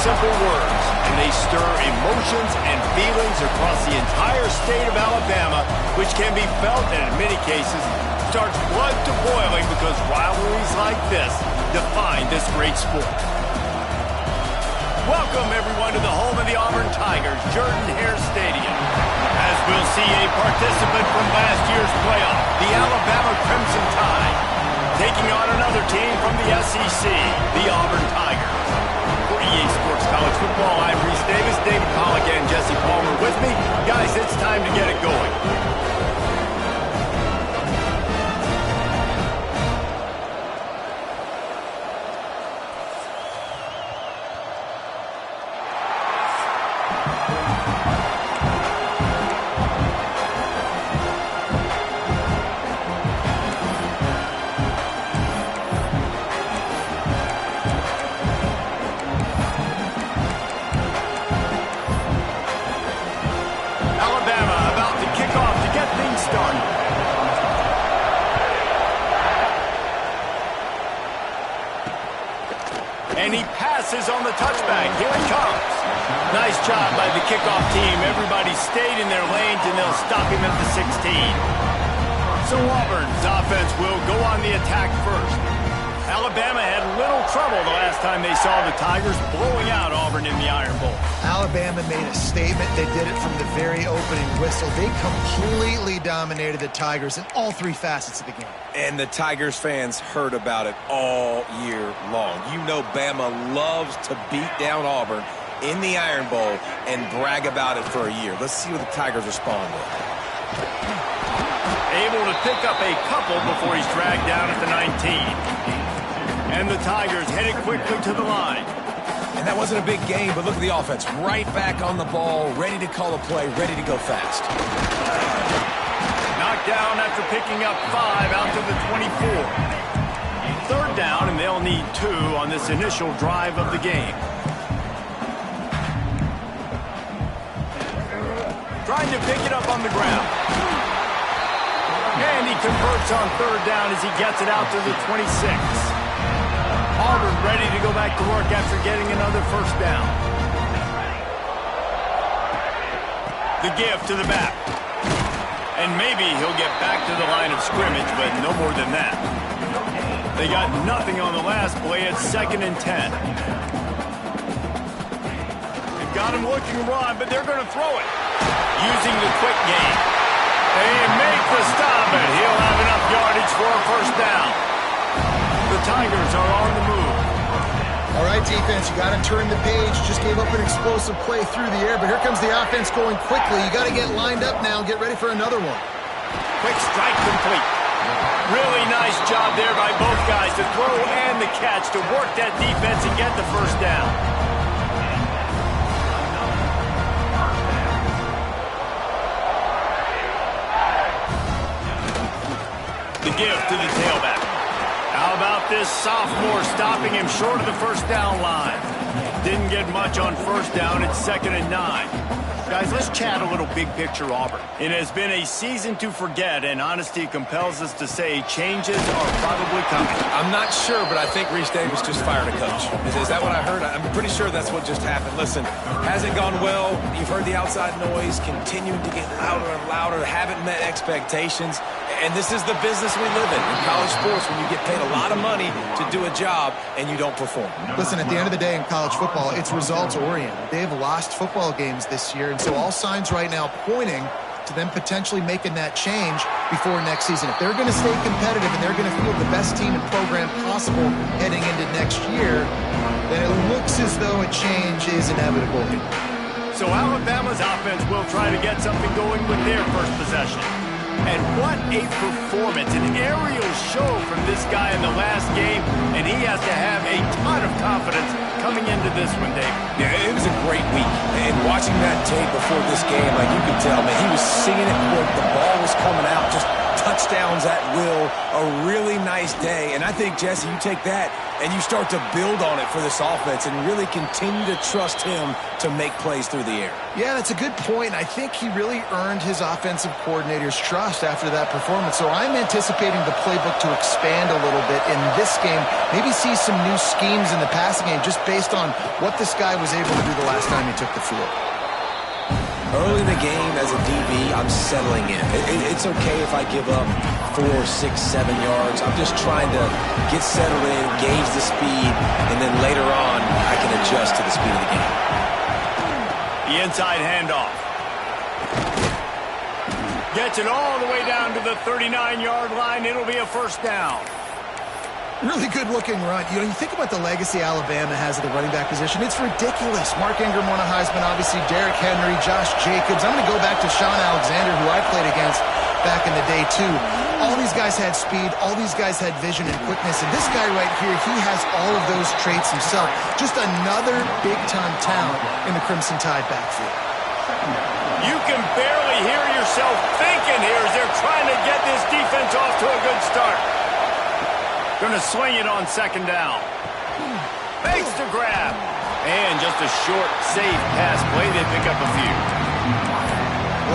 simple words, and they stir emotions and feelings across the entire state of Alabama, which can be felt and in many cases starts blood to boiling because rivalries like this define this great sport. Welcome, everyone, to the home of the Auburn Tigers, Jordan-Hare Stadium. As we'll see a participant from last year's playoff, the Alabama Crimson Tide, taking on another team from the SEC, the Auburn Tigers. For EA Sports College Football, I'm Reese Davis, David Pollack, and Jesse Palmer with me. Guys, it's time to get it going. And he passes on the touchback. Here he comes. Nice job by the kickoff team. Everybody stayed in their lanes, and they'll stop him at the 16. So Auburn's offense will go on the attack first. Alabama had little trouble the last time they saw the Tigers blowing out Auburn in the Iron Bowl. Alabama made a statement. They did it from the very opening whistle. They completely dominated the Tigers in all three facets of the game. And the Tigers fans heard about it all year long. You know Bama loves to beat down Auburn in the Iron Bowl and brag about it for a year. Let's see what the Tigers respond with. Able to pick up a couple before he's dragged down at the 19. And the Tigers headed quickly to the line. And that wasn't a big game, but look at the offense. Right back on the ball, ready to call a play, ready to go fast. Knocked down after picking up 5 out to the 24. Third down, and they'll need 2 on this initial drive of the game. Trying to pick it up on the ground. And he converts on third down as he gets it out to the 26. Auburn ready to go back to work after getting another first down. The give to the back. And maybe he'll get back to the line of scrimmage, but no more than that. They got nothing on the last play. It's 2nd and 10. They've got him looking to run, but they're going to throw it. Using the quick game. They make the stop, and he'll have enough yardage for a first down. The Tigers are on the move. All right, defense, you got to turn the page. Just gave up an explosive play through the air, but here comes the offense going quickly. You got to get lined up now and get ready for another one. Quick strike complete. Really nice job there by both guys, the throw and the catch, to work that defense and get the first down. The give to the tailback. How about this sophomore stopping him short of the first down line? Didn't get much on first down. It's 2nd and 9. Guys, let's chat a little big picture Auburn. It has been a season to forget, and honesty compels us to say changes are probably coming. I'm not sure, but I think Reese Davis just fired a coach. Is that what I heard? I'm pretty sure that's what just happened. Listen, hasn't gone well. You've heard the outside noise continuing to get louder and louder. Haven't met expectations. And this is the business we live in college sports, when you get paid a lot of money to do a job and you don't perform. Listen, at the end of the day in college football, it's results-oriented. They've lost football games this year, and so all signs right now pointing to them potentially making that change before next season. If they're going to stay competitive and they're going to field the best team and program possible heading into next year, then it looks as though a change is inevitable. So Alabama's offense will try to get something going with their first possession. And what a performance, an aerial show from this guy in the last game, and he has to have a ton of confidence coming into this one, Dave. Yeah, it was a great week. And watching that tape before this game, like you could tell, man, he was singing it quick. The ball was coming out, just touchdowns at will. A really nice day. And I think, Jesse, you take that and you start to build on it for this offense and really continue to trust him to make plays through the air. Yeah, that's a good point. I think he really earned his offensive coordinator's trust after that performance. So I'm anticipating the playbook to expand a little bit in this game. Maybe see some new schemes in the passing game just based on what this guy was able to do the last time he took the field. Early in the game, as a DB, I'm settling in. It's okay if I give up 4, 6, 7 yards. I'm just trying to get settled in, gauge the speed, and then later on, I can adjust to the speed of the game. The inside handoff. Gets it all the way down to the 39-yard line. It'll be a first down. Really good-looking run. You know, you think about the legacy Alabama has at the running back position. It's ridiculous. Mark Ingram won a Heisman, obviously Derrick Henry, Josh Jacobs. I'm going to go back to Sean Alexander, who I played against back in the day, too. All these guys had speed. All these guys had vision and quickness. And this guy right here, he has all of those traits himself. Just another big-time talent in the Crimson Tide backfield. You can barely hear yourself thinking here as they're trying to get this defense off to a good start. Going to swing it on second down. Fakes to grab. And just a short, safe pass play. They pick up a few.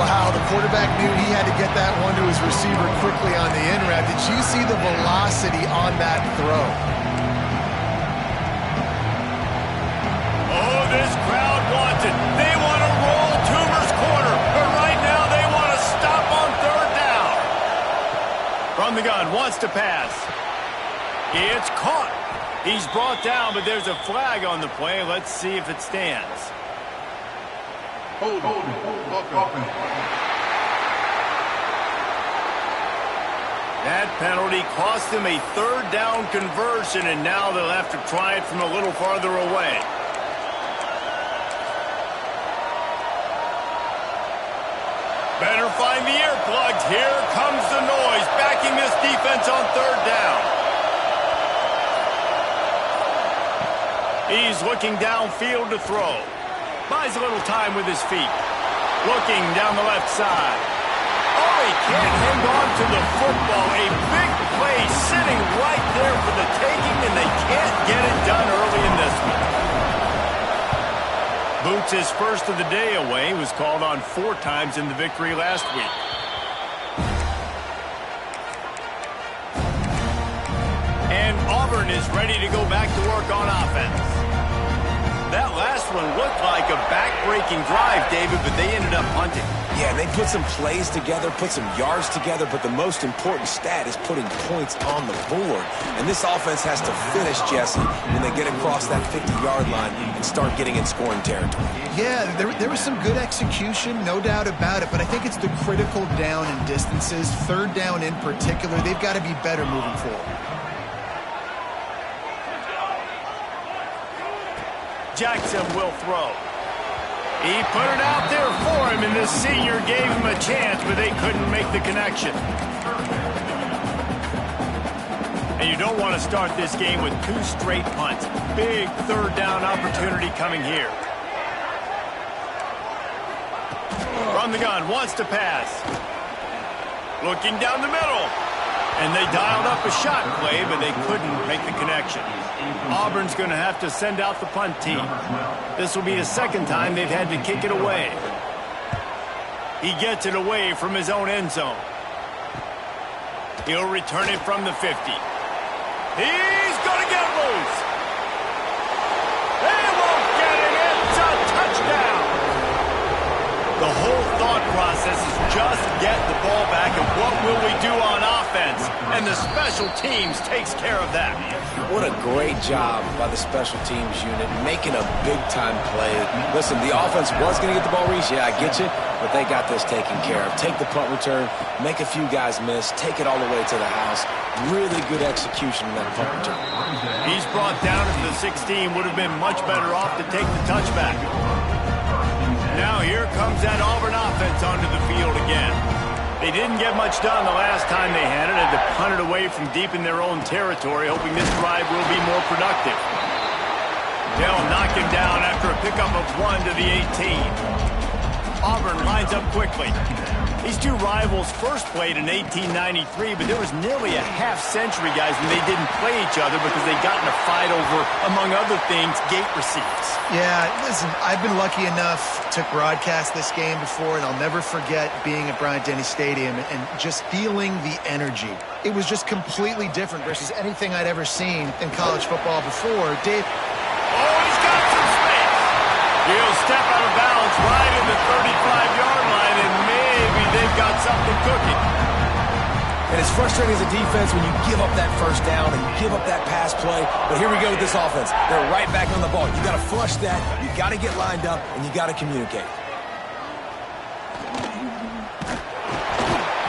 Wow, the quarterback knew he had to get that one to his receiver quickly on the in route. Did you see the velocity on that throw? Oh, this crowd wants it. They want to roll Toomer's corner. But right now they want to stop on third down. From the gun, wants to pass. It's caught. He's brought down, but there's a flag on the play. Let's see if it stands. Hold. That penalty cost them a third down conversion, and now they'll have to try it from a little farther away. Better find the earplugs. Here comes the noise, backing this defense on third down. He's looking downfield to throw. Buys a little time with his feet. Looking down the left side. Oh, he can't hang on to the football. A big play sitting right there for the taking, and they can't get it done early in this one. Boots, his first of the day away, was called on 4 times in the victory last week. And Auburn is ready to go back to work on offense. That last one looked like a back-breaking drive, David, but they ended up punting. Yeah, they put some plays together, put some yards together, but the most important stat is putting points on the board. And this offense has to finish, Jesse, when they get across that 50-yard line and start getting in scoring territory. Yeah, there was some good execution, no doubt about it, but I think it's the critical down and distances, third down in particular. They've got to be better moving forward. Jackson will throw. He put it out there for him, and this senior gave him a chance, but they couldn't make the connection. And you don't want to start this game with 2 straight punts. Big third down opportunity coming here. From the gun, wants to pass. Looking down the middle. And they dialed up a shot play, but they couldn't make the connection. Auburn's going to have to send out the punt team. This will be the second time they've had to kick it away. He gets it away from his own end zone. He'll return it from the 50. He's going to get loose. They won't get it. It's a touchdown. The whole thought process is just get the ball back, and what will we do on offense? And the special teams takes care of that. What a great job by the special teams unit, making a big-time play. Listen, the offense was going to get the ball reached. Yeah, I get you, but they got this taken care of. Take the punt return, make a few guys miss, take it all the way to the house. Really good execution in that punt return. He's brought down at the 16. Would have been much better off to take the touchback. Now here comes that Auburn offense onto the field again. They didn't get much done the last time they had it. Had to punt it away from deep in their own territory, hoping this drive will be more productive. They'll knock him down after a pickup of 1 to the 18. Auburn lines up quickly. These two rivals first played in 1893, but there was nearly a half-century, guys, when they didn't play each other because they got in a fight over, among other things, gate receipts. Yeah, listen, I've been lucky enough to broadcast this game before, and I'll never forget being at Bryant-Denny Stadium and just feeling the energy. It was just completely different versus anything I'd ever seen in college football before. Dave. Oh, he's got some space. He'll step out of bounds right in the 35-yard line, and maybe they've got something cooking. And it's frustrating as a defense when you give up that first down and give up that pass play. But here we go with this offense. They're right back on the ball. You got to flush that. You got to get lined up, and you got to communicate.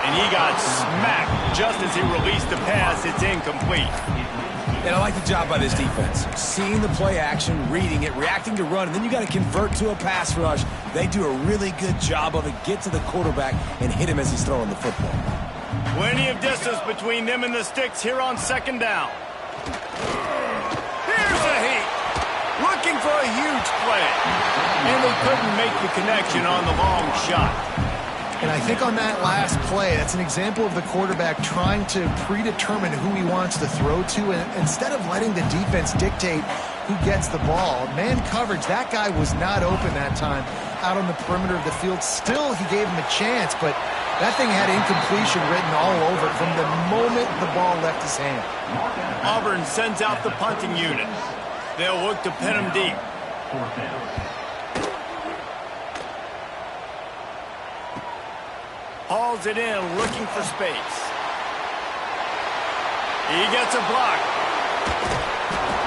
And he got smacked just as he released the pass. It's incomplete. And I like the job by this defense. Seeing the play action, reading it, reacting to run, and then you got to convert to a pass rush. They do a really good job of it. Get to the quarterback and hit him as he's throwing the football. Plenty of distance between them and the sticks here on second down. Here's a heat. Looking for a huge play. And they couldn't make the connection on the long shot. And I think on that last play, that's an example of the quarterback trying to predetermine who he wants to throw to, and instead of letting the defense dictate who gets the ball. Man coverage, that guy was not open that time out on the perimeter of the field. Still, he gave him a chance, but that thing had incompletion written all over it from the moment the ball left his hand. Auburn sends out the punting unit. They'll look to pin him deep. Hauls it in, looking for space. He gets a block.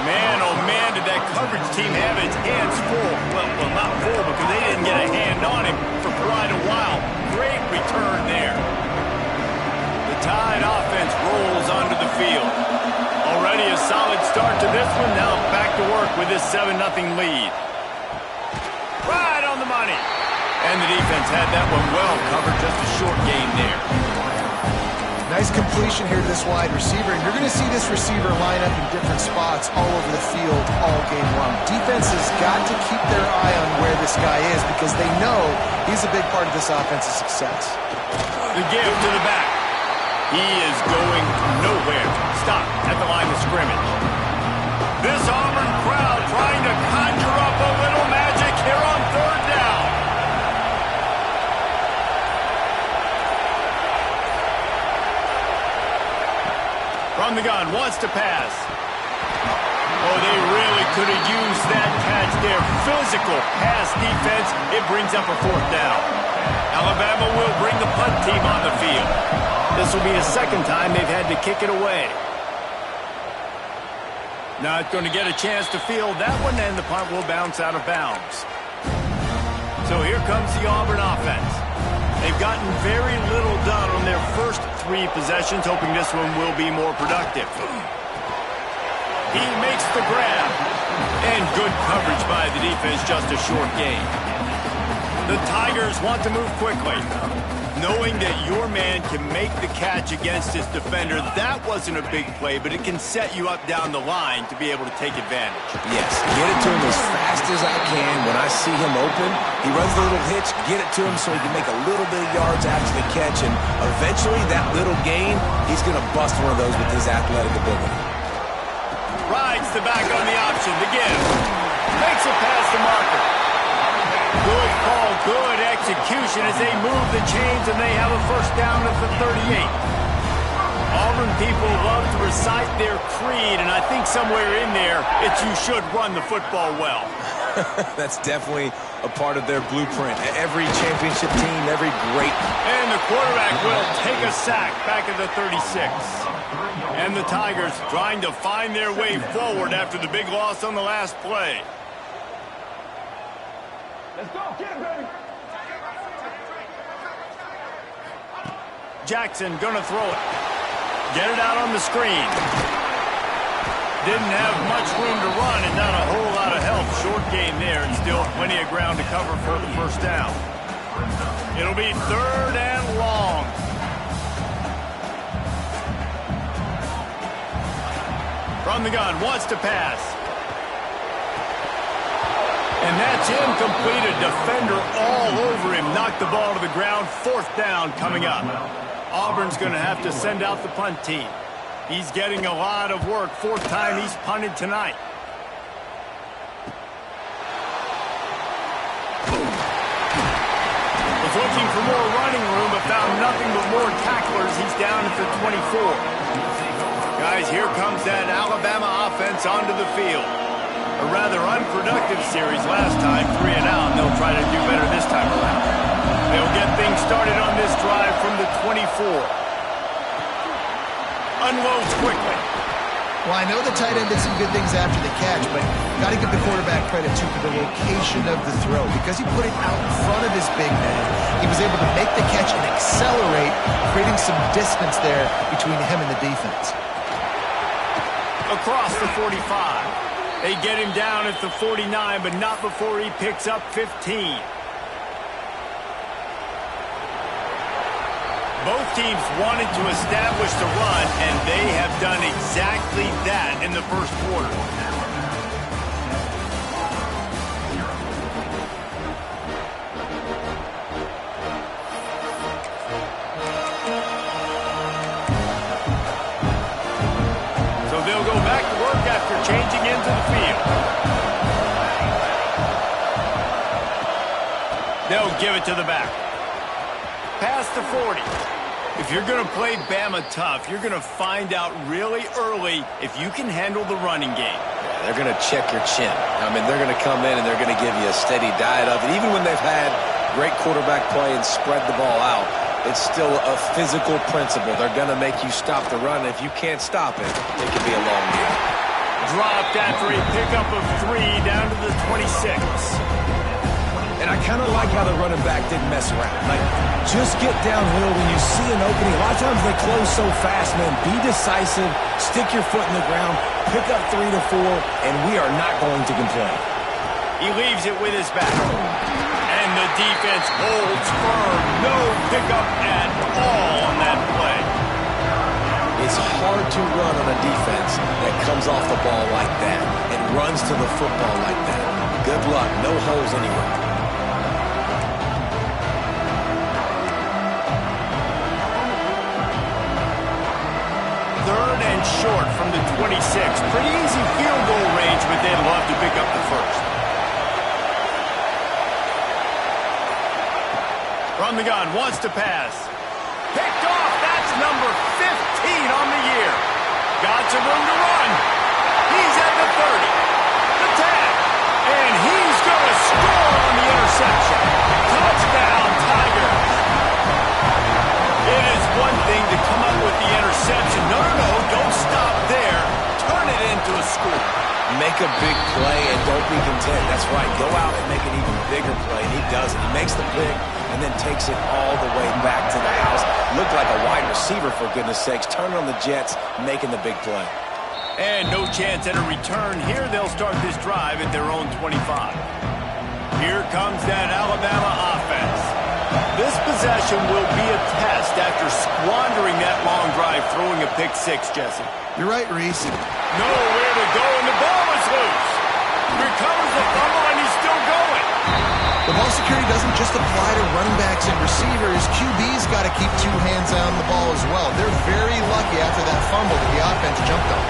Man, oh man, did that coverage team have its hands full. Well, not full because they didn't get a hand on him for quite a while. Great return there. The Tide offense rolls onto the field. Already a solid start to this one. Now back to work with this 7-0 lead. Right on the money. And the defense had that one well covered, just a short gain there. Nice completion here to this wide receiver, and you're going to see this receiver line up in different spots all over the field all game long. Defense has got to keep their eye on where this guy is because they know he's a big part of this offense's success. The give to the back. He is going nowhere. Stop at the line of scrimmage. This Auburn crowd trying to conjure up a little magic here on third down. From the gun, wants to pass. Oh, they really could have used that catch there. Physical pass defense. It brings up a fourth down. Alabama will bring the punt team on the field. This will be the second time they've had to kick it away. Not going to get a chance to field that one, and the punt will bounce out of bounds. So here comes the Auburn offense. They've gotten very little done on their first 3 possessions, hoping this one will be more productive. He makes the grab. And good coverage by the defense, just a short gain. The Tigers want to move quickly. Knowing that your man can make the catch against his defender, that wasn't a big play, but it can set you up down the line to be able to take advantage. Yes, get it to him as fast as I can. When I see him open, he runs the little hitch, get it to him so he can make a little bit of yards after the catch, and eventually that little gain, he's going to bust one of those with his athletic ability. Rides the back on the option, the give. Makes it past the marker. Good call, good execution as they move the chains and they have a first down at the 38. Auburn people love to recite their creed, and I think somewhere in there it's you should run the football well. That's definitely a part of their blueprint. Every championship team, every great. And the quarterback will take a sack back at the 36. And the Tigers trying to find their way forward after the big loss on the last play. Let's go, get it, baby. Jackson gonna throw it. Get it out on the screen. Didn't have much room to run and not a whole lot of help. Short gain there and still plenty of ground to cover for the first down. It'll be 3rd and long. From the gun, wants to pass. And that's incomplete. A defender all over him. Knocked the ball to the ground. 4th down coming up. Auburn's going to have to send out the punt team. He's getting a lot of work. 4th time he's punted tonight. Was looking for more running room, but found nothing but more tacklers. He's down at the 24. Guys, here comes that Alabama offense onto the field. A rather unproductive series last time, 3 and out, and they'll try to do better this time around. They'll get things started on this drive from the 24. Unloads quickly. Well, I know the tight end did some good things after the catch, but got to give the quarterback credit, too, for the location of the throw. Because he put it out in front of his big man, he was able to make the catch and accelerate, creating some distance there between him and the defense. Across the 45. They get him down at the 49, but not before he picks up 15. Both teams wanted to establish the run, and they have done exactly that in the first quarter. So they'll go back to work after changing into the field. They'll give it to the back. Past the 40. If you're going to play Bama tough, you're going to find out really early if you can handle the running game. Yeah, they're going to check your chin. I mean, they're going to come in and they're going to give you a steady diet of it. Even when they've had great quarterback play and spread the ball out, it's still a physical principle. They're going to make you stop the run. If you can't stop it, it could be a long game. Dropped after a pickup of 3 down to the 26. And I kind of like how the running back didn't mess around. Like, just get downhill when you see an opening. A lot of times they close so fast, man. Be decisive, stick your foot in the ground, pick up 3 to 4, and we are not going to complain. He leaves it with his back. And the defense holds firm. No pickup at all on that play. It's hard to run on a defense that comes off the ball like that and runs to the football like that. Good luck. No holes anywhere. 3rd and short from the 26. Pretty easy field goal range, but they'd love to pick up the first. From the gun, wants to pass. Picked off. That's number 15 on the year. Got some room to run. He's at the 30. The tag. And he's going to score on the interception. Touchdown, Tigers. It is one thing to come up with the interception. No, don't stop there. Turn it into a score. Make a big play and don't be content. That's right. Go out and make an even bigger play, and he does it. He makes the pick and then takes it all the way back to the house. Looked like a wide receiver, for goodness sakes. Turning on the Jets, making the big play. And no chance at a return here. They'll start this drive at their own 25. Here comes that Alabama offense. This possession will be a test after squandering that long drive, throwing a pick 6, Jesse. You're right, Reese. Nowhere to go, and the ball is loose. Recovers the fumble, and he's still going. The ball security doesn't just apply to running backs and receivers. QB's got to keep 2 hands on the ball as well. They're very lucky after that fumble that the offense jumped on.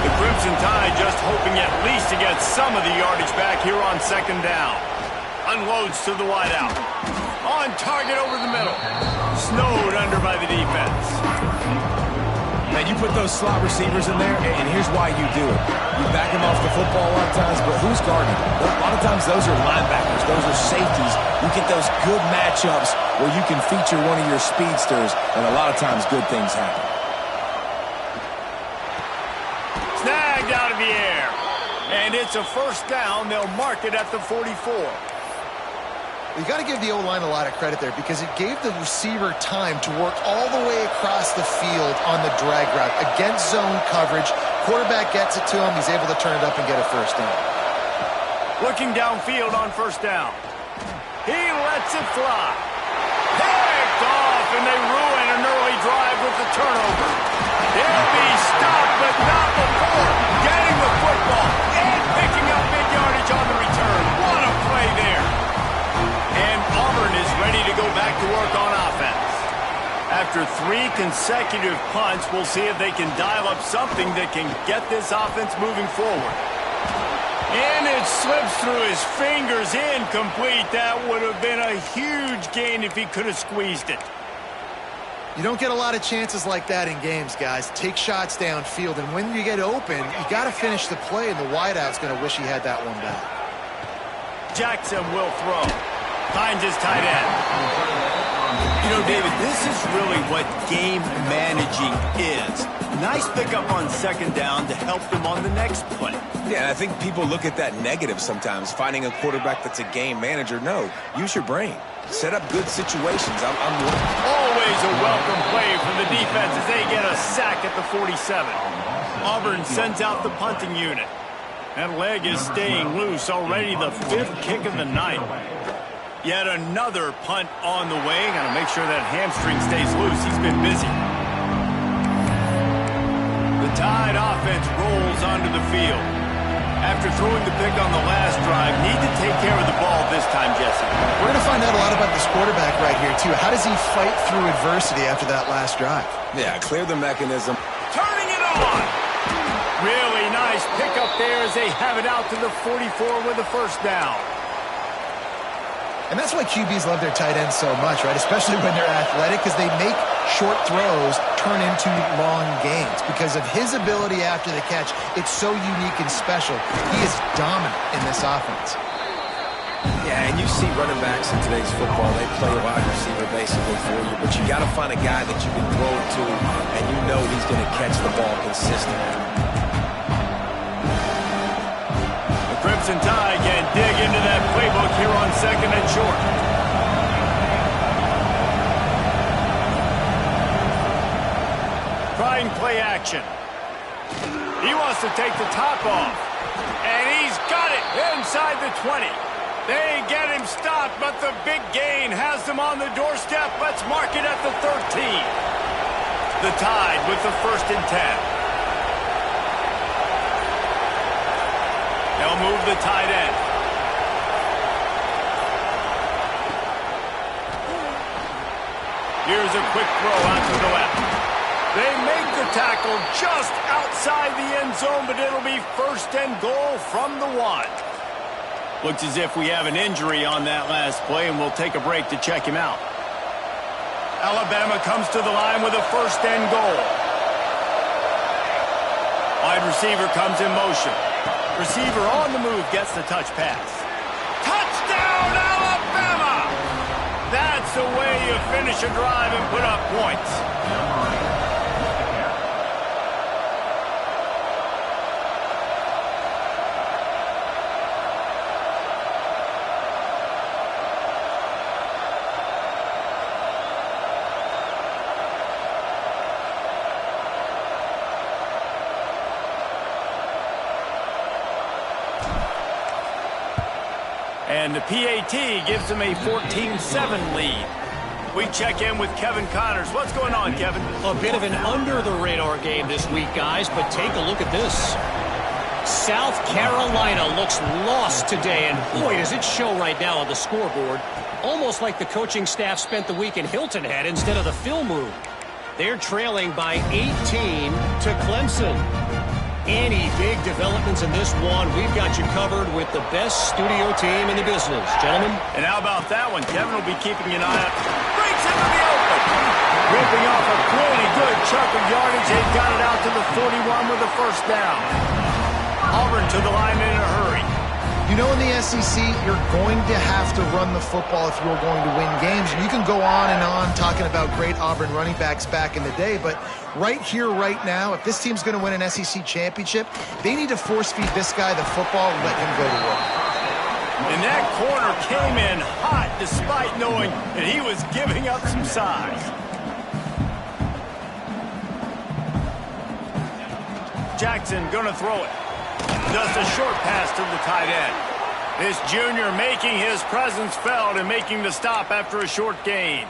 The Crimson Tide just hoping at least to get some of the yardage back here on 2nd down. Unloads to the wideout. On target over the middle. Snowed under by the defense. Man, you put those slot receivers in there, and here's why you do it. You back them off the football a lot of times, but who's guarding? A lot of times those are linebackers. Those are safeties. You get those good matchups where you can feature one of your speedsters, and a lot of times good things happen. Snagged out of the air. And it's a 1st down. They'll mark it at the 44. You got to give the O-line a lot of credit there because it gave the receiver time to work all the way across the field on the drag route against zone coverage. Quarterback gets it to him. He's able to turn it up and get a 1st down. Looking downfield on 1st down. He lets it fly. Picked off, and they ruin an early drive with the turnover. He'll be stopped, but not before getting the football and picking up big yardage on the return. What a After 3 consecutive punts, we'll see if they can dial up something that can get this offense moving forward. And it slips through his fingers, incomplete. That would have been a huge gain if he could have squeezed it. You don't get a lot of chances like that in games, guys. Take shots downfield, and when you get open, you got to finish the play, and the wideout's going to wish he had that one back. Jackson will throw. Finds his tight end. You know, David, this is really what game managing is. Nice pickup on second down to help them on the next play. Yeah, and I think people look at that negative sometimes, finding a quarterback that's a game manager. No, use your brain. Set up good situations. Always a welcome play from the defense as they get a sack at the 47. Auburn sends out the punting unit. That leg is staying loose, already the 5th kick of the night. Yet another punt on the way. Got to make sure that hamstring stays loose. He's been busy. The Tide offense rolls onto the field. After throwing the pick on the last drive, need to take care of the ball this time, Jesse. We're going to find out a lot about this quarterback right here, too. How does he fight through adversity after that last drive? Yeah, clear the mechanism. Turning it on! Really nice pickup there as they have it out to the 44 with a first down. And that's why QBs love their tight ends so much, right? Especially when they're athletic, because they make short throws turn into long gains. Because of his ability after the catch, it's so unique and special. He is dominant in this offense. Yeah, and you see running backs in today's football, they play a wide receiver basically for you, but you got to find a guy that you can throw to, and you know he's going to catch the ball consistently. Crimson Tide can dig into that playbook here on second and short. Trying play action. He wants to take the top off. And he's got it inside the 20. They get him stopped, but the big gain has them on the doorstep. Let's mark it at the 13. The Tide with the 1st and 10. They'll move the tight end. Here's a quick throw out to the left. They make the tackle just outside the end zone, but it'll be 1st and goal from the 1. Looks as if we have an injury on that last play, and we'll take a break to check him out. Alabama comes to the line with a 1st and goal. Wide receiver comes in motion. Receiver on the move gets the touch pass. Touchdown, Alabama! That's the way you finish a drive and put up points. And the PAT gives them a 14-7 lead. We check in with Kevin Connors. What's going on, Kevin? A bit of an under-the-radar game this week, guys, but take a look at this. South Carolina looks lost today, and boy, does it show right now on the scoreboard. Almost like the coaching staff spent the week in Hilton Head instead of the film room. They're trailing by 18 to Clemson. Any big developments in this one, we've got you covered with the best studio team in the business. Gentlemen? And how about that one? Kevin will be keeping an eye out. Breaks into the open. Ripping off a pretty good chunk of yardage. They've got it out to the 41 with a first down. Auburn to the line in a hurry. You know, in the SEC, you're going to have to run the football if you're going to win games. You can go on and on talking about great Auburn running backs back in the day, but right here, right now, if this team's going to win an SEC championship, they need to force-feed this guy the football and let him go to work. And that corner came in hot despite knowing that he was giving up some size. Jackson going to throw it. Just a short pass to the tight end. This junior making his presence felt and making the stop after a short gain.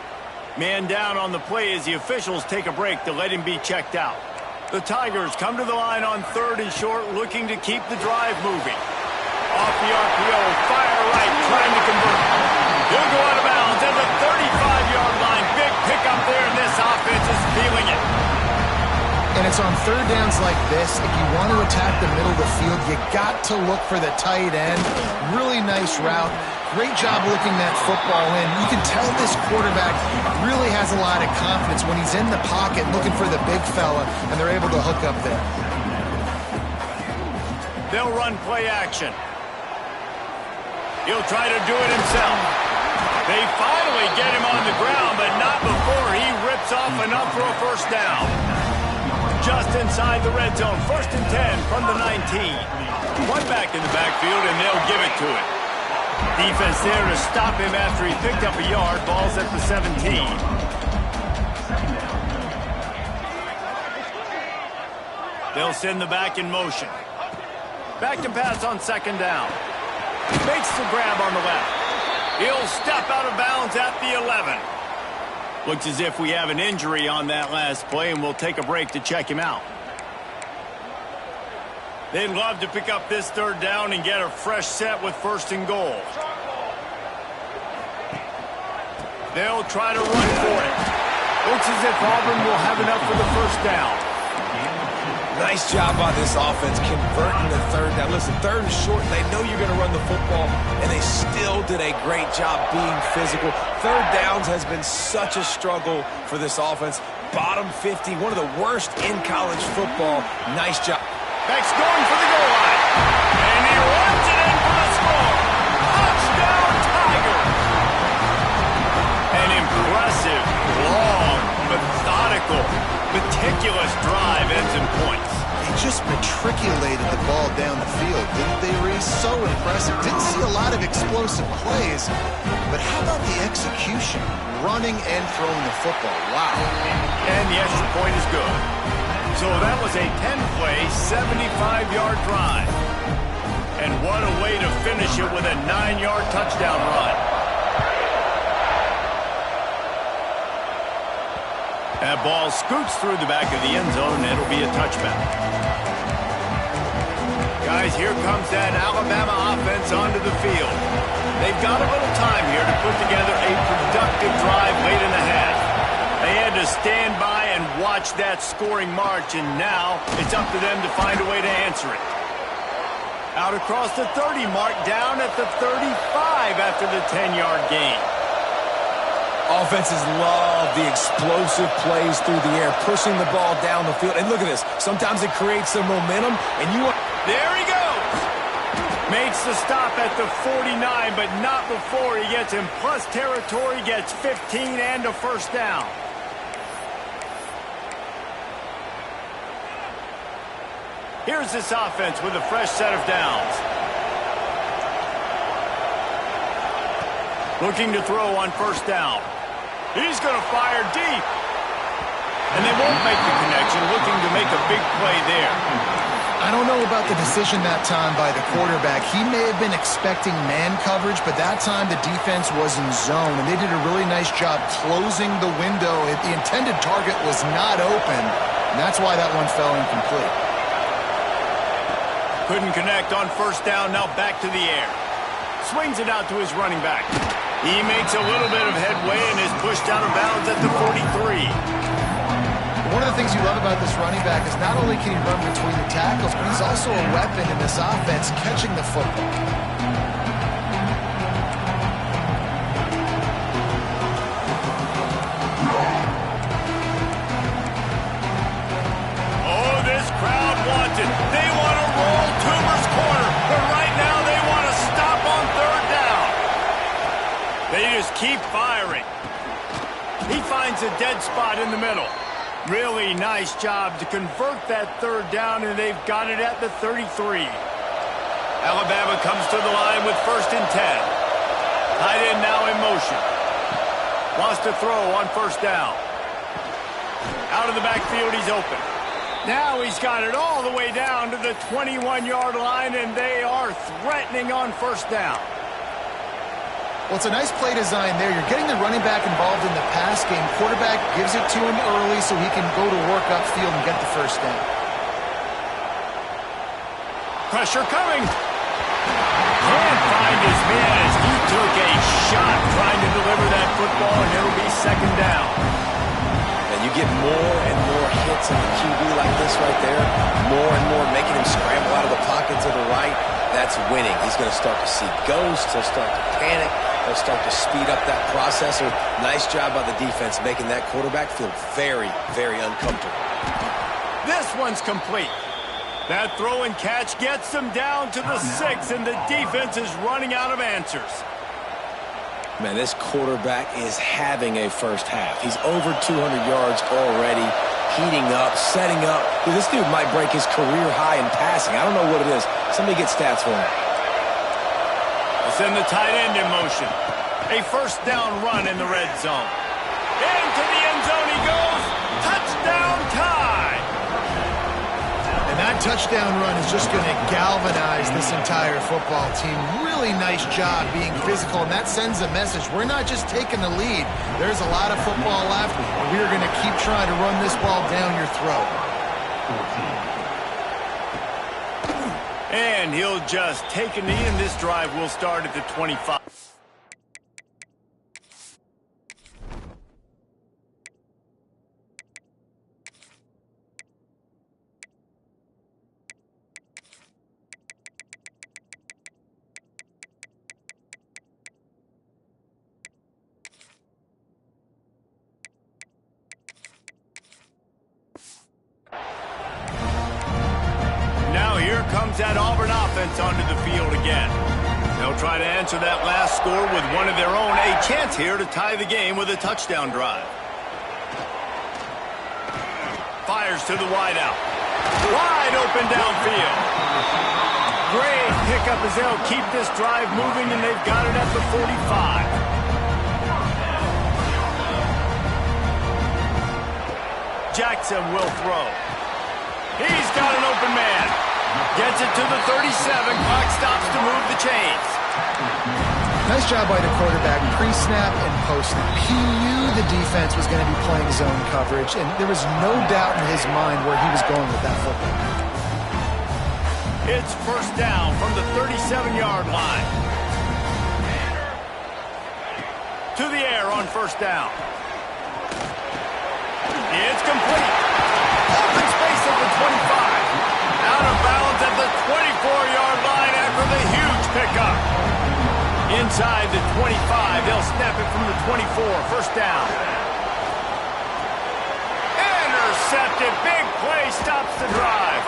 Man down on the play as the officials take a break to let him be checked out. The Tigers come to the line on 3rd and short, looking to keep the drive moving. Off the RPO, fire right, trying to convert. He'll go out of bounds at the 35-yard line. Big pickup there in this offense. it's on third downs like this, if you want to attack the middle of the field, you got to look for the tight end. Really nice route. Great job looking that football in. You can tell this quarterback really has a lot of confidence when he's in the pocket looking for the big fella, and they're able to hook up there. They'll run play action. He'll try to do it himself. They finally get him on the ground, but not before he rips off enough for a first down. Just inside the red zone, 1st and 10 from the 19. One back in the backfield, and they'll give it to him. Defense there to stop him after he picked up a yard. Ball's at the 17. They'll send the back in motion. Back to pass on 2nd down. Makes the grab on the left. He'll step out of bounds at the 11. Looks as if we have an injury on that last play, and we'll take a break to check him out. They'd love to pick up this 3rd down and get a fresh set with 1st and goal. They'll try to run for it. Looks as if Auburn will have enough for the 1st down. Nice job by this offense converting the 3rd down. Listen, 3rd and short, they know you're going to run the football, and they still did a great job being physical. 3rd downs has been such a struggle for this offense. Bottom 50, one of the worst in college football. Nice job. Beck's going for the goal line. And he runs it in for the score. Touchdown, Tigers. An impressive, long, methodical, meticulous drive ends in points. They just matriculated the ball down the field, didn't they, Reese? So impressive. Didn't see a lot of explosive plays, but how about the execution? Running and throwing the football. Wow. And the extra point is good. So that was a 10-play, 75-yard drive. And what a way to finish it with a 9-yard touchdown run. That ball scoots through the back of the end zone, and it'll be a touchback. Guys, here comes that Alabama offense onto the field. They've got a little time here to put together a productive drive late in the half. They had to stand by and watch that scoring march, and now it's up to them to find a way to answer it. Out across the 30 mark, down at the 35 after the 10-yard gain. Offenses love the explosive plays through the air, pushing the ball down the field. And look at this. Sometimes it creates some momentum, and you want... There he goes! Makes the stop at the 49, but not before he gets in plus territory, gets 15 and a first down. Here's this offense with a fresh set of downs. Looking to throw on 1st down. He's going to fire deep. And they won't make the connection, looking to make a big play there. I don't know about the decision that time by the quarterback. He may have been expecting man coverage, but that time the defense was in zone, and they did a really nice job closing the window. The intended target was not open, and that's why that one fell incomplete. Couldn't connect on 1st down, now back to the air. Swings it out to his running back. He makes a little bit of headway and is pushed out of bounds at the 43. One of the things you love about this running back is not only can he run between the tackles, but he's also a weapon in this offense, catching the football. Oh, this crowd wants it. They want to roll Toomer's corner, but right now they want to stop on 3rd down. They just keep firing. He finds a dead spot in the middle. Really nice job to convert that 3rd down, and they've got it at the 33. Alabama comes to the line with 1st and 10. Tight end now in motion. Wants to throw on 1st down. Out of the backfield, he's open. Now he's got it all the way down to the 21-yard line, and they are threatening on 1st down. Well, it's a nice play design there. You're getting the running back involved in the pass game. Quarterback gives it to him early so he can go to work upfield and get the 1st down. Pressure coming. Can't find his man as he took a shot trying to deliver that football, and it'll be 2nd down. And you You get more and more hits on the QB like this right there, more and more making him scramble out of the pocket to the right. That's winning. He's going to start to see ghosts. He'll start to panic. He'll start to speed up that processor. Nice job by the defense making that quarterback feel very, very uncomfortable. This one's complete. That throw and catch gets them down to the 6, and the defense is running out of answers. Man, this quarterback is having a first half. He's over 200 yards already, heating up, setting up. Dude, this dude might break his career high in passing. I don't know what it is. Somebody get stats for him. They send the tight end in motion. A first down run in the red zone. Into the end zone he goes. Touchdown tie. And that touchdown run is just going to galvanize this entire football team. Really nice job being physical, and that sends a message. We're not just taking the lead. There's a lot of football left, and we're going to keep trying to run this ball down your throat. And he'll just take a knee, and this drive will start at the 25. Here comes that Auburn offense onto the field again. They'll try to answer that last score with one of their own. A chance here to tie the game with a touchdown drive. Fires to the wideout. Wide open downfield. Great pickup as they'll keep this drive moving, and they've got it at the 45. Jackson will throw. He's got an open man. Gets it to the 37. Clock stops to move the chains. Nice job by the quarterback, pre-snap and post-snap. He knew the defense was going to be playing zone coverage, and there was no doubt in his mind where he was going with that football. It's first down from the 37-yard line. To the air on first down. It's complete. Open space at the 25. Out of bounds at the 24-yard line after the huge pickup. Inside the 25, they'll snap it from the 24. First down. Intercepted. Big play stops the drive.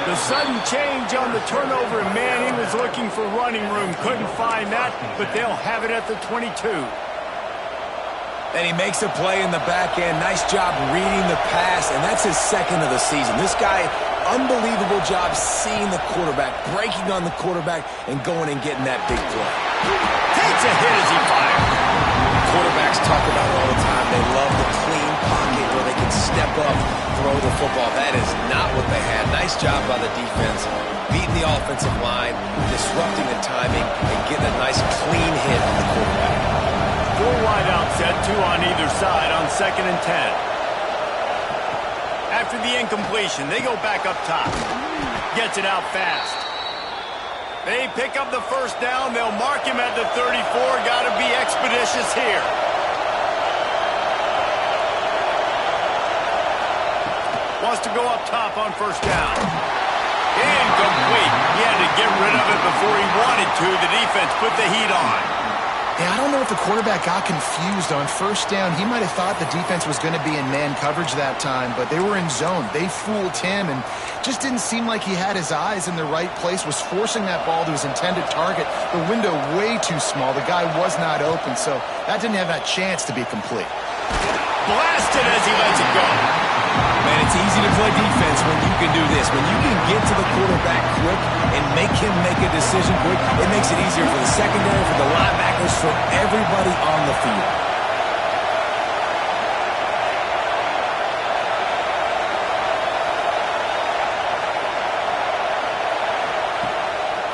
The sudden change on the turnover, and man, he was looking for running room. Couldn't find that, but they'll have it at the 22. And he makes a play in the back end. Nice job reading the pass, and that's his second of the season. This guy, unbelievable job seeing the quarterback, breaking on the quarterback, and going and getting that big play. Takes a hit as he fires. Quarterbacks talk about it all the time. They love the clean pocket where they can step up, throw the football. That is not what they had. Nice job by the defense, beating the offensive line, disrupting the timing, and getting a nice clean hit on the quarterback. 4 wide out set, 2 on either side on 2nd and 10. After the incompletion, they go back up top. Gets it out fast. They pick up the first down. They'll mark him at the 34. Got to be expeditious here. Wants to go up top on first down. Incomplete. He had to get rid of it before he wanted to. The defense put the heat on. Yeah, I don't know if the quarterback got confused on first down. He might have thought the defense was going to be in man coverage that time, but they were in zone. They fooled him and just didn't seem like he had his eyes in the right place, was forcing that ball to his intended target. The window way too small. The guy was not open, so that didn't have that chance to be complete. Blasted as he lets it go. Man, it's easy to play defense when you can do this. When you can get to the quarterback quick and make him make a decision quick, it makes it easier for the secondary, for the linebackers, for everybody on the field.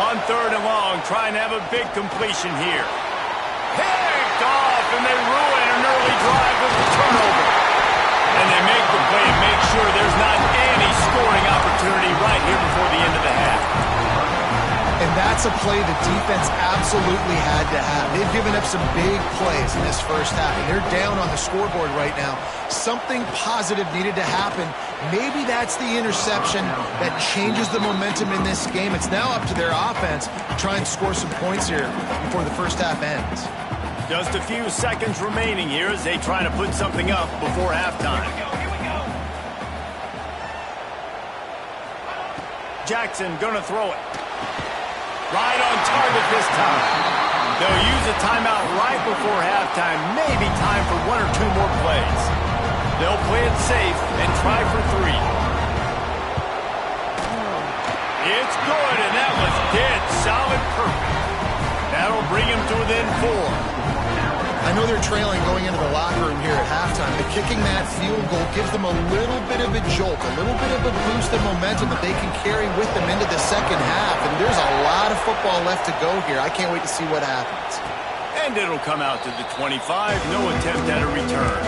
On 3rd and long, trying to have a big completion here. Picked off, and they ruin an early drive with the turnover. And they make the play and make sure there's not any scoring opportunity right here before the end of the half. And And that's a play the defense absolutely had to have. They've given up some big plays in this first half, and they're down on the scoreboard right now. Something positive needed to happen. Maybe that's the interception that changes the momentum in this game. It's now up to their offense to try and score some points here before the first half ends. Just a few seconds remaining here as they try to put something up before halftime. Jackson gonna throw it. Right on target this time. They'll use a timeout right before halftime. Maybe time for one or two more plays. They'll play it safe and try for 3. It's good, and that was dead solid perfect. That'll bring him to within 4. I know they're trailing going into the locker room here at halftime, but kicking that field goal gives them a little bit of a jolt, a little bit of a boost of momentum that they can carry with them into the second half. And there's a lot of football left to go here. I can't wait to see what happens. And it'll come out to the 25. No attempt at a return.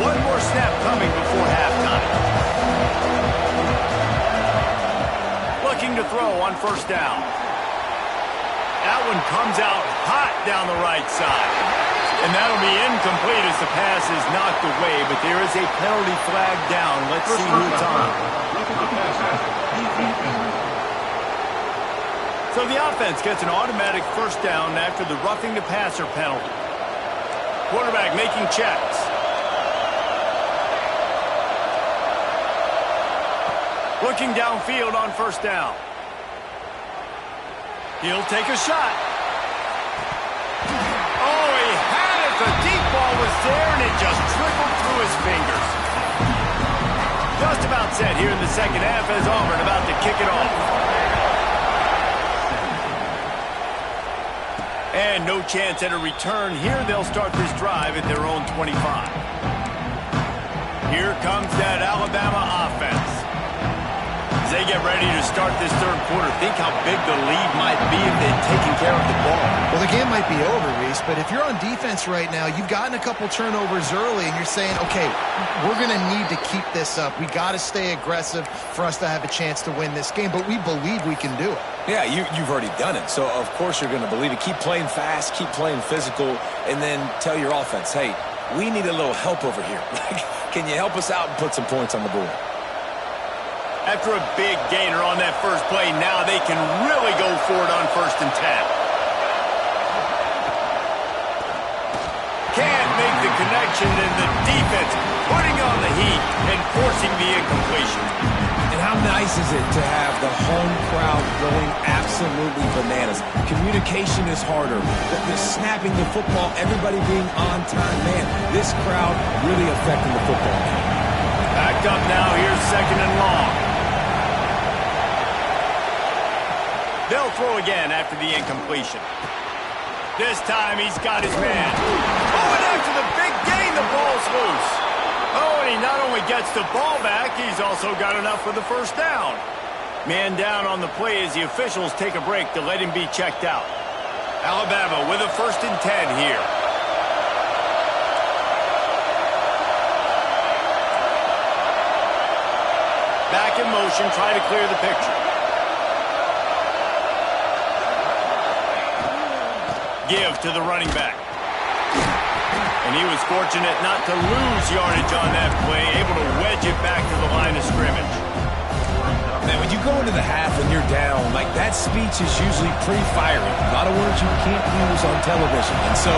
One more snap coming before halftime. Looking to throw on first down. That one comes out hot down the right side. And that'll be incomplete as the pass is knocked away, but there is a penalty flag down. Let's see who it's on. So the offense gets an automatic first down after the roughing the passer penalty. Quarterback making checks. Looking downfield on first down. He'll take a shot. Oh, he had it. The deep ball was there, and it just trickled through his fingers. Just about set here in the second half as Auburn about to kick it off. And no chance at a return here. They'll start this drive at their own 25. Here comes that Alabama offense. As they get ready to start this third quarter, think how big the lead might be if they'd taken care of the ball. Well, the game might be over, Reese, but if you're on defense right now, you've gotten a couple turnovers early, and you're saying, okay, we're going to need to keep this up. We got to stay aggressive for us to have a chance to win this game, but we believe we can do it. Yeah, you've already done it, so of course you're going to believe it. Keep playing fast, keep playing physical, and then tell your offense, hey, we need a little help over here. Can you help us out and put some points on the board? After a big gainer on that first play, now they can really go for it on 1st and 10. Can't make the connection, and the defense putting on the heat and forcing the incompletion. And how nice is it to have the home crowd going absolutely bananas? Communication is harder. The snapping the football, everybody being on time. Man, this crowd really affecting the football game. Backed up now. Here's 2nd and long. They'll throw again after the incompletion. This time he's got his man. Oh, and after the big gain, the ball's loose. Oh, and he not only gets the ball back, he's also got enough for the first down. Man down on the play as the officials take a break to let him be checked out. Alabama with a 1st and 10 here. Back in motion, try to clear the picture. Give to the running back. And he was fortunate not to lose yardage on that play, able to wedge it back to the line of scrimmage. Man, when you go into the half and you're down, like that speech is usually pretty fiery. A lot of words you can't use on television. And so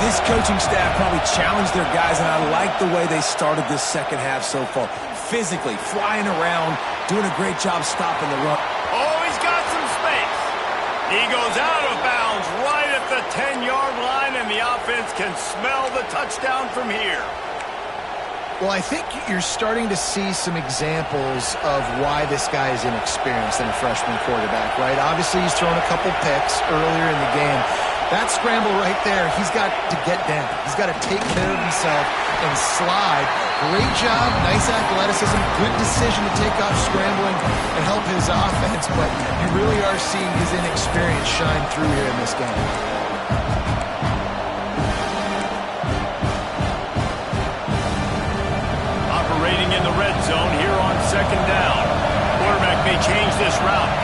this coaching staff probably challenged their guys, and I like the way they started this second half so far. Physically, flying around, doing a great job stopping the run. Oh, he's got some space. He goes out of bounds right at the 10-yard line, and the offense can smell the touchdown from here. Well, I think you're starting to see some examples of why this guy is inexperienced in a freshman quarterback, right? Obviously, he's thrown a couple picks earlier in the game. That scramble right there, he's got to get down. He's got to take care of himself and slide. Great job, nice athleticism, good decision to take off scrambling and help his offense, but you really are seeing his inexperience shine through here in this game. in the red zone here on second down. Quarterback may change this route.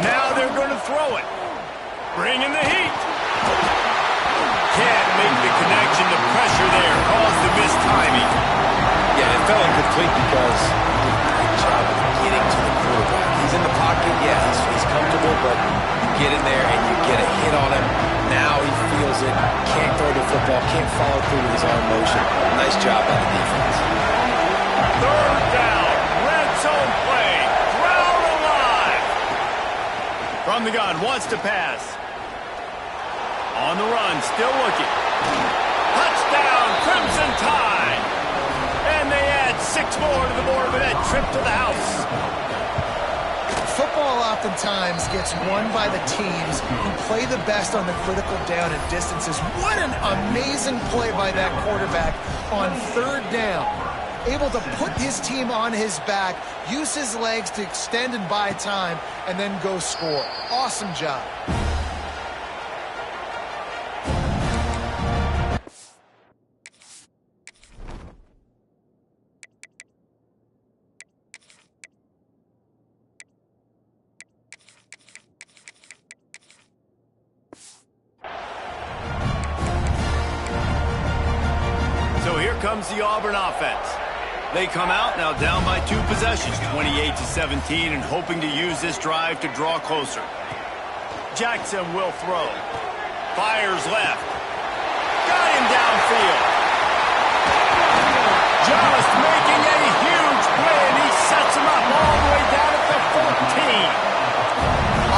Now they're going to throw it. Bringing the heat. Can't make the connection. The pressure there caused the missed timing. Yeah, it fell incomplete because good job of getting to the quarterback. He's in the pocket, yeah, he's comfortable, but you get in there and you get a hit on him. Now he feels it, can't throw the football, can't follow through with his arm motion. Nice job by the defense. Third down, red zone play, crowd alive. From the gun, wants to pass. On the run, still looking. Touchdown, Crimson Tide. And they add 6 more to the board with that trip to the house. Football oftentimes gets won by the teams who play the best on the critical down and distances. What an amazing play by that quarterback on third down. Able to put his team on his back, use his legs to extend and buy time, and then go score. Awesome job. Comes the Auburn offense. They come out now down by 2 possessions, 28-17, and hoping to use this drive to draw closer. Jackson will throw. Fires left. Got him downfield. Just making a huge play, and he sets him up all the way down at the 14.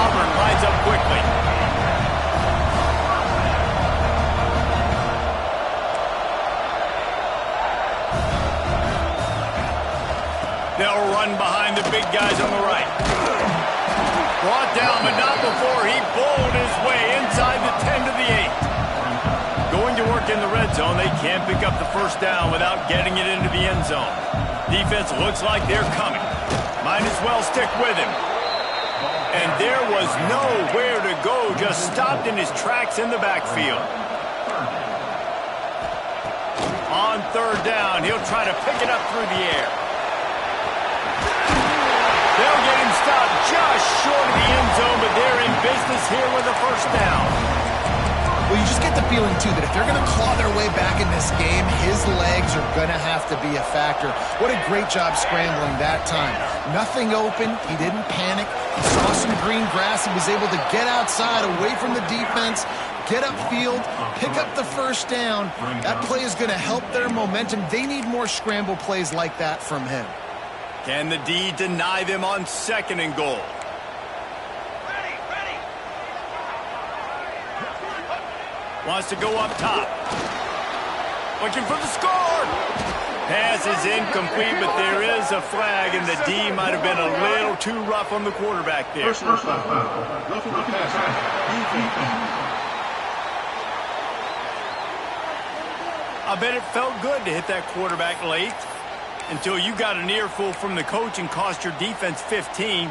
Auburn lines up quickly. They'll run behind the big guys on the right. Brought down, but not before he bowled his way inside the 10 to the 8. Going to work in the red zone, they can't pick up the first down without getting it into the end zone. Defense looks like they're coming. Might as well stick with him. And there was nowhere to go, just stopped in his tracks in the backfield. On third down, he'll try to pick it up through the air. They'll get him stopped just short of the end zone, but they're in business here with a first down. Well, you just get the feeling, too, that if they're going to claw their way back in this game, his legs are going to have to be a factor. What a great job scrambling that time. Nothing open. He didn't panic. He saw some green grass. He was able to get outside, away from the defense, get upfield, pick up the first down. That play is going to help their momentum. They need more scramble plays like that from him. Can the D deny them on second and goal? Wants to go up top. Looking for the score. Pass is incomplete, but there is a flag, and the D might have been a little too rough on the quarterback there. I bet it felt good to hit that quarterback late until you got an earful from the coach and cost your defense 15.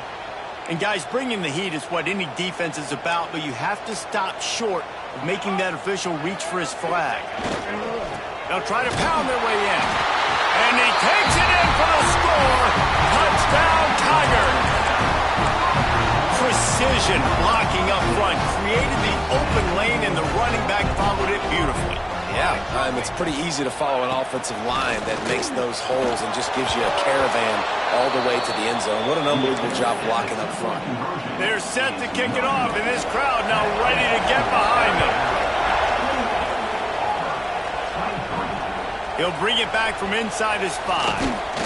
And guys, bringing the heat is what any defense is about, but you have to stop short of making that official reach for his flag. They'll try to pound their way in. And he takes it in for the score. Touchdown, Tigers. Precision blocking up front created the open lane, and the running back followed it beautifully. Yeah, it's pretty easy to follow an offensive line that makes those holes and just gives you a caravan all the way to the end zone. What an unbelievable job blocking up front. They're set to kick it off, and this crowd now ready to get behind them. He'll bring it back from inside his 5.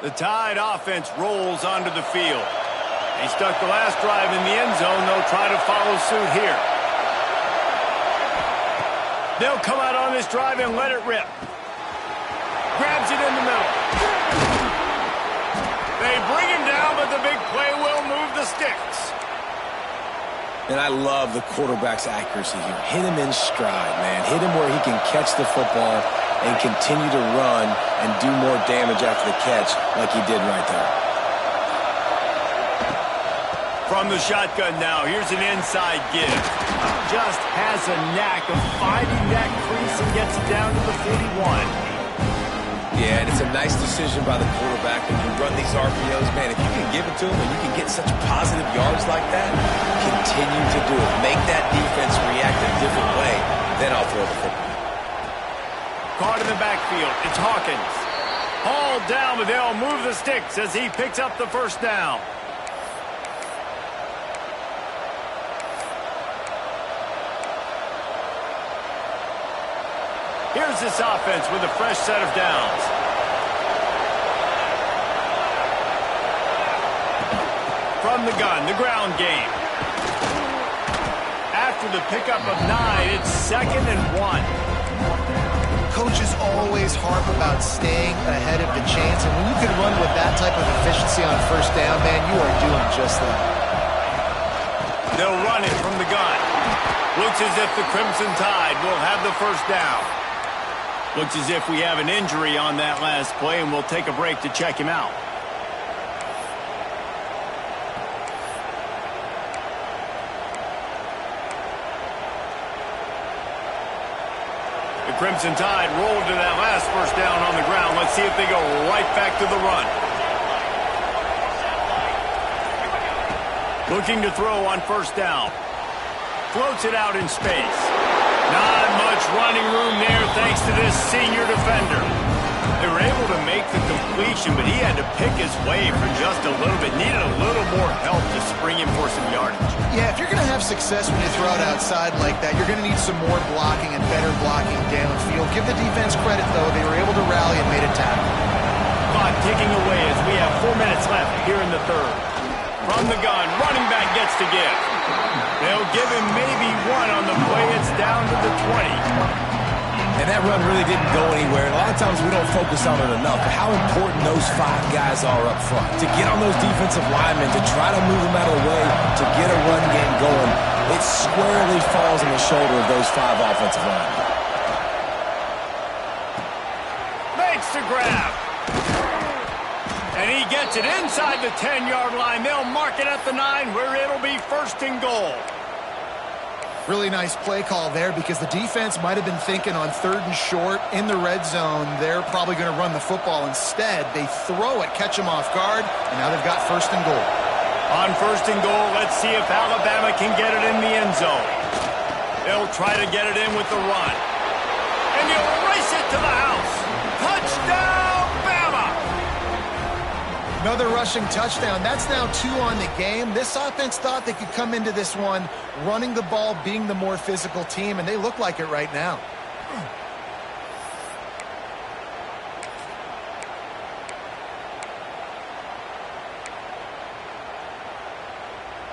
The Tide offense rolls onto the field. They stuck the last drive in the end zone. They'll try to follow suit here. They'll come out on this drive and let it rip. Grabs it in the middle. They bring him down, but the big play will move the sticks. And I love the quarterback's accuracy here. Hit him in stride, man. Hit him where he can catch the football and continue to run and do more damage after the catch like he did right there. From the shotgun now, here's an inside give. Just has a knack of finding that crease and gets it down to the 41. Yeah, and it's a nice decision by the quarterback when you run these RPOs. Man, if you can give it to him and you can get such positive yards like that, continue to do it. Make that defense react a different way, then I'll throw the football. Caught in the backfield, it's Hawkins. Hauled down, but they'll move the sticks as he picks up the first down. Here's this offense with a fresh set of downs. From the gun, the ground game. After the pickup of 9, it's 2nd and 1. Coaches always harp about staying ahead of the chains, and when you can run with that type of efficiency on first down, man, you are doing just that. They'll run it from the gun. Looks as if the Crimson Tide will have the first down. Looks as if we have an injury on that last play, and we'll take a break to check him out. The Crimson Tide rolled to that last first down on the ground. Let's see if they go right back to the run. Looking to throw on first down. Floats it out in space. Not much running room there thanks to this senior defender. They were able to make the completion, but he had to pick his way for just a little bit. Needed a little more help to spring him for some yardage. Yeah, if you're going to have success when you throw it outside like that, you're going to need some more blocking and better blocking downfield. Give the defense credit, though. They were able to rally and made a tackle. Clock ticking away as we have 4 minutes left here in the third. From the gun, running back gets to give. They'll give him maybe 1 on the play. It's down to the 20. And that run really didn't go anywhere. A lot of times we don't focus on it enough, but how important those 5 guys are up front. To get on those defensive linemen, to try to move them out of the way, to get a run game going, it squarely falls on the shoulder of those 5 offensive linemen. Makes the grab. And he gets it inside the 10-yard line. They'll mark it at the 9 where it'll be 1st and goal. Really nice play call there because the defense might have been thinking on 3rd and short in the red zone. They're probably going to run the football instead. They throw it, catch them off guard, and now they've got 1st and goal. On 1st and goal, let's see if Alabama can get it in the end zone. They'll try to get it in with the run. And he'll race it to the house. Touchdown, Bama! Another rushing touchdown. That's now 2 on the game. This offense thought they could come into this one running the ball, being the more physical team, and they look like it right now.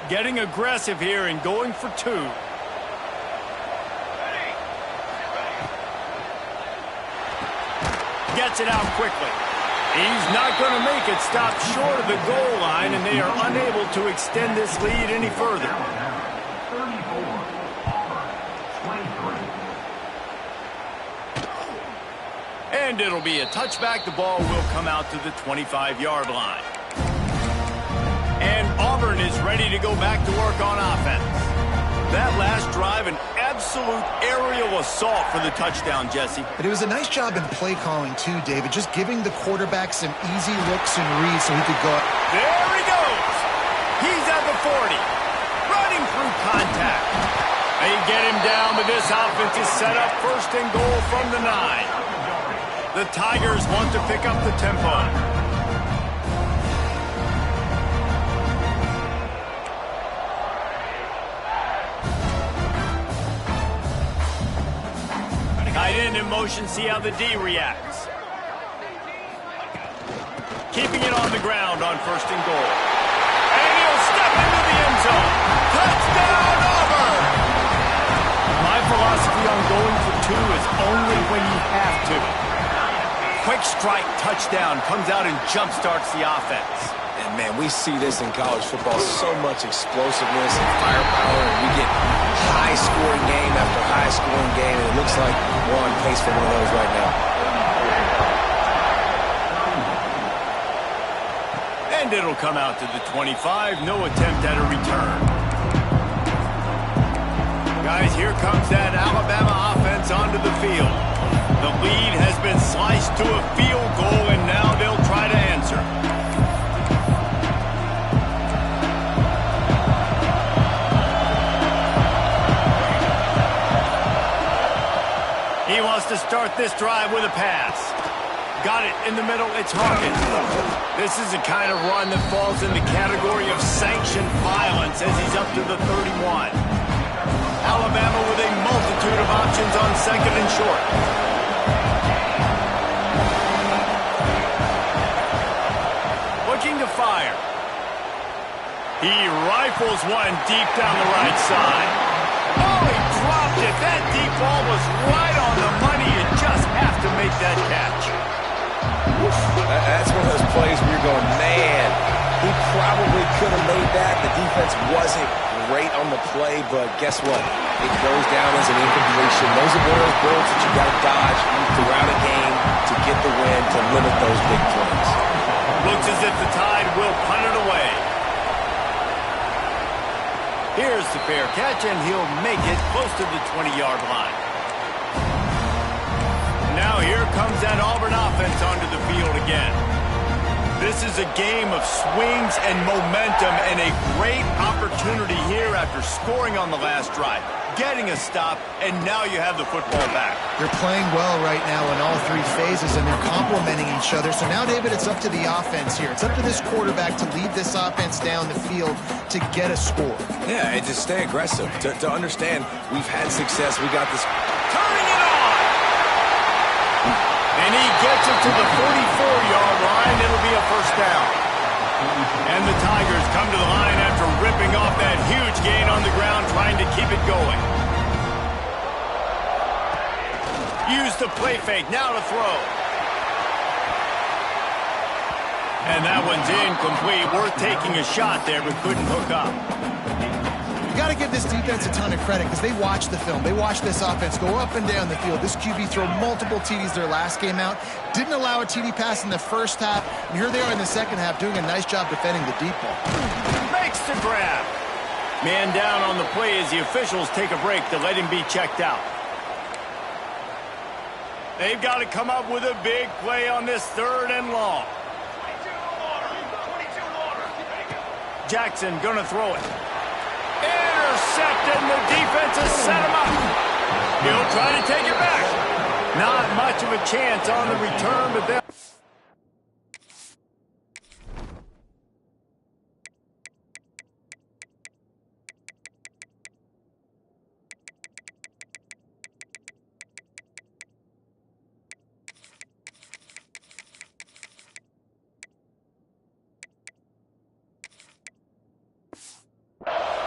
Getting aggressive here and going for 2. Gets it out quickly. He's not going to make it. Stop short of the goal line, and they are unable to extend this lead any further. And it'll be a touchback. The ball will come out to the 25-yard line. And Auburn is ready to go back to work on offense. That last drive, an absolute aerial assault for the touchdown, Jesse. But it was a nice job in play calling, too, David. Just giving the quarterback some easy looks and reads so he could go. There he goes. He's at the 40. Running through contact. They get him down, but this offense is set up 1st and goal from the 9. The Tigers want to pick up the tempo. Tight end in motion, see how the D reacts. keeping it on the ground on 1st and goal. And he'll step into the end zone. Touchdown, Auburn! My philosophy on going for 2 is only when you have to. Quick strike touchdown comes out and jump-starts the offense. And, man, we see this in college football, so much explosiveness and firepower, and we get high-scoring game after high-scoring game, and it looks like we're on pace for one of those right now. And it'll come out to the 25. No attempt at a return. Guys, here comes that Alabama offense onto the field. The lead has been sliced to a field goal, and now they'll try to answer. He wants to start this drive with a pass. Got it in the middle. It's Hawkins. This is the kind of run that falls in the category of sanctioned violence as he's up to the 31. Alabama with a multitude of options on 2nd and short. Looking to fire. He rifles one deep down the right side. Oh, he dropped it. That deep ball was right on the money. You just have to make that catch. That's one of those plays where you're going, man, he probably could have made that. The defense wasn't great on the play, but guess what? It goes down as an incompletion. Those are one of those bullets that you got to dodge throughout a game to get the win, to limit those big plays. Looks as if the Tide will punt it away. Here's the fair catch, and he'll make it close to the 20-yard line. Now here comes that Auburn offense onto the field again. This is a game of swings and momentum, and a great opportunity here after scoring on the last drive, getting a stop, and now you have the football back. They're playing well right now in all 3 phases, and they're complementing each other. So now, David, it's up to the offense here. It's up to this quarterback to lead this offense down the field to get a score. Yeah, and to stay aggressive, to understand we've had success. We got this. Turning it on! And he gets it to the 44-yard line. It'll be a first down. And the Tigers come to the line after ripping off that huge gain on the ground, trying to keep it going. Use the play fake. Now to throw. And that one's incomplete. Worth taking a shot there, but couldn't hook up. You got to give this defense a ton of credit because they watched the film. They watched this offense go up and down the field. This QB throw multiple TDs their last game out. Didn't allow a TD pass in the first half. And here they are in the second half doing a nice job defending the deep ball. Makes the grab. Man down on the play as the officials take a break to let him be checked out. They've got to come up with a big play on this 3rd and long. Jackson gonna throw it. Intercepted, and the defense has set him up. He'll try to take it back. Not much of a chance on the return, but then.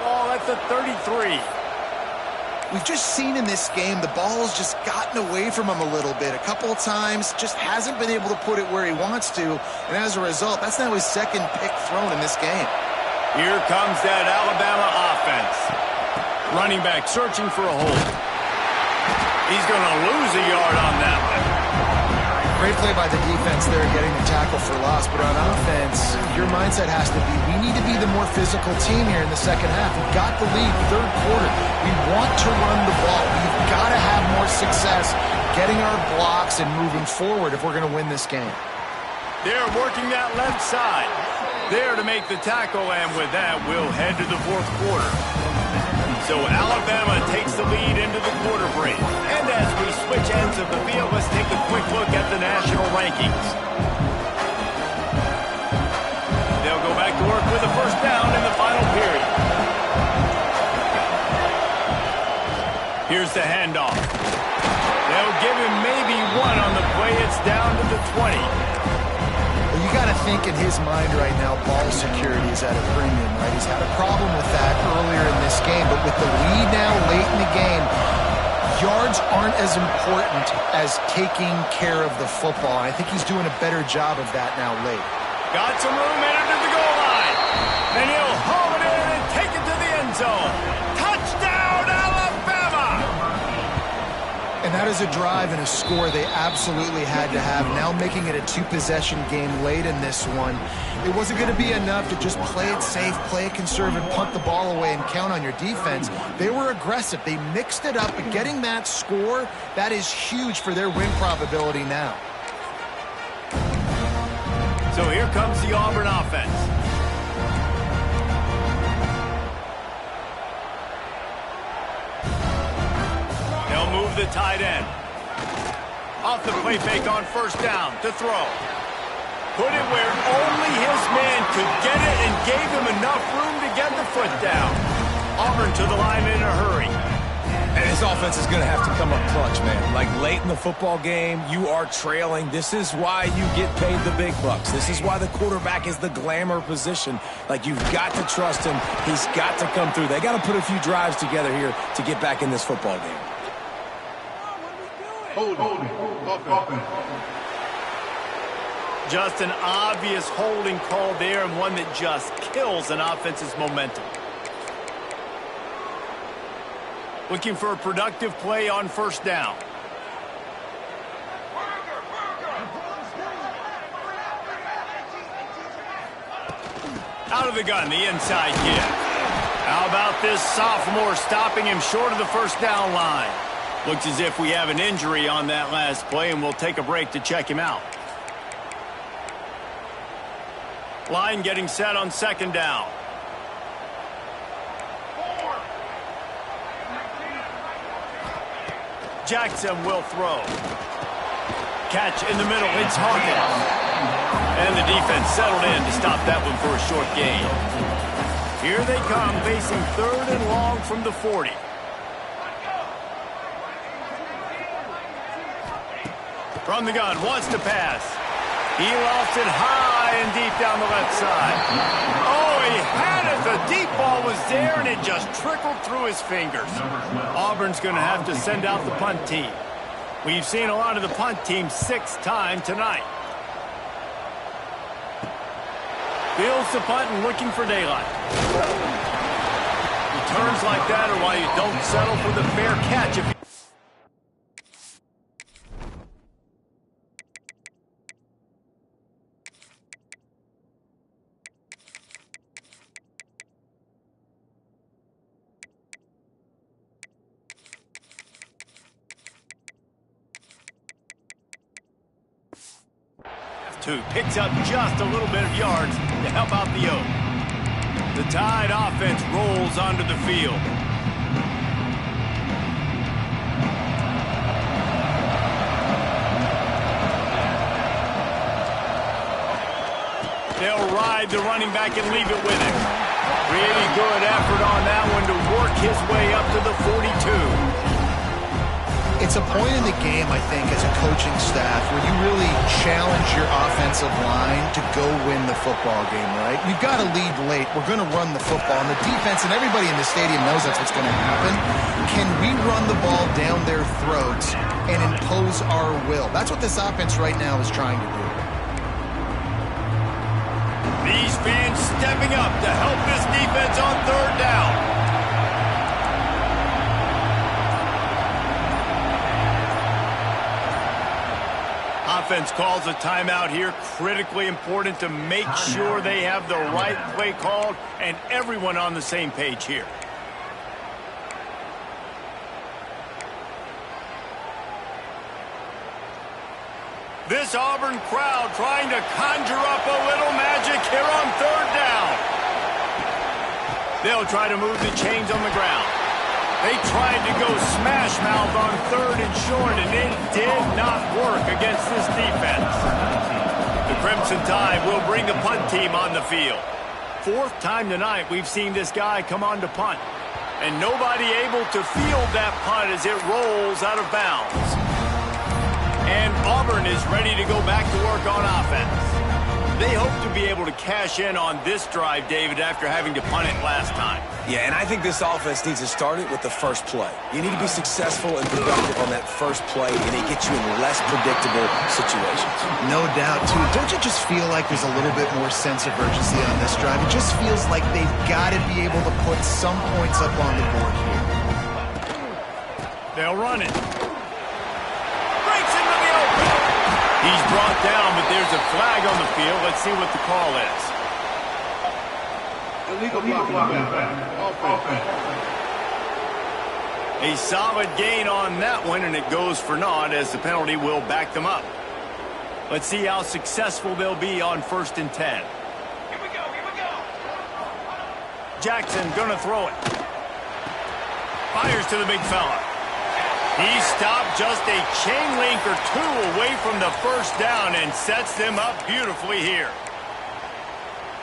Ball at the 33. We've just seen in this game the ball's just gotten away from him a little bit. A couple of times, just hasn't been able to put it where he wants to. And as a result, that's now his 2nd pick thrown in this game. Here comes that Alabama offense. Running back searching for a hole. He's going to lose a yard on that one. Great play by the defense there, getting the tackle for loss. But on offense, your mindset has to be, we need to be the more physical team here in the second half. We've got the lead, 3rd quarter. We want to run the ball. We've got to have more success getting our blocks and moving forward if we're going to win this game. They're working that left side. There to make the tackle, and with that, we'll head to the 4th quarter. So Alabama takes the lead into the quarter break. And as we switch ends of the field, let's take a quick look at the national rankings. They'll go back to work with a first down in the final period. Here's the handoff. They'll give him maybe one on the play. It's down to the 20. You got to think in his mind right now, ball security is at a premium, right? He's had a problem with that earlier in this game, but with the lead now late in the game, yards aren't as important as taking care of the football. I think he's doing a better job of that now late. Got some room in under the goal line. And he'll haul it in and take it to the end zone. Touchdown, Alabama! And that is a drive and a score they absolutely had to have. Now making it a two-possession game late in this one. It wasn't going to be enough to just play it safe, play it conservative, punt the ball away, and count on your defense. They were aggressive. They mixed it up, but getting that score, that is huge for their win probability now. So here comes the Auburn offense. They'll move the tight end. Off the play fake on first down to throw. Put it where only his man could get it and gave him enough room to get the foot down. Auburn to the line in a hurry. And his offense is going to have to come up clutch, man. Like late in the football game, you are trailing. This is why you get paid the big bucks. This is why the quarterback is the glamour position. Like, you've got to trust him. He's got to come through. They got to put a few drives together here to get back in this football game. Hold it. Just an obvious holding call there, and one that just kills an offense's momentum. Looking for a productive play on first down. Out of the gun, the inside kick. How about this sophomore stopping him short of the first down line? Looks as if we have an injury on that last play, and we'll take a break to check him out. Line getting set on second down. Jackson will throw. Catch in the middle. It's Hawkins. And the defense settled in to stop that one for a short gain. Here they come, facing third and long from the 40. From the gun, wants to pass. He lofts it high and deep down the left side. Oh, he had it. The deep ball was there, and it just trickled through his fingers. Auburn's going to have to send out the punt team. We've seen a lot of the punt team 6 times tonight. Fields the punt and looking for daylight. Returns like that are why you don't settle for the fair catch. Picks up just a little bit of yards to help out the Oak. The Tide offense rolls onto the field. They'll ride the running back and leave it with him. Really good effort on that one to work his way up to the 42. It's a point in the game, I think, as a coaching staff where you really challenge your offensive line to go win the football game, right? We've got to lead late. We're going to run the football. And the defense and everybody in the stadium knows that's what's going to happen. Can we run the ball down their throats and impose our will? That's what this offense right now is trying to do. These fans stepping up to help this defense on third down. Offense calls a timeout here. Critically important to make sure they have the right play called and everyone on the same page here. This Auburn crowd trying to conjure up a little magic here on third down. They'll try to move the chains on the ground. They tried to go smash mouth on third and short, and it did not work against this defense. The Crimson Tide will bring the punt team on the field. 4th time tonight we've seen this guy come on to punt, and nobody able to field that punt as it rolls out of bounds. And Auburn is ready to go back to work on offense. They hope to be able to cash in on this drive, David, after having to punt it last time. Yeah, and I think this offense needs to start it with the first play. You need to be successful and productive on that first play, and it gets you in less predictable situations. No doubt, too. Don't you just feel like there's a little bit more sense of urgency on this drive? It just feels like they've got to be able to put some points up on the board here. They'll run it. Breaks into the open. He's brought down, but there's a flag on the field. Let's see what the call is. Illegal blocking. Offense. A solid gain on that one, and it goes for naught as the penalty will back them up. Let's see how successful they'll be on 1st and 10. Here we go. Jackson gonna throw it. Fires to the big fella. He stopped just a chain link or two away from the first down and sets them up beautifully here.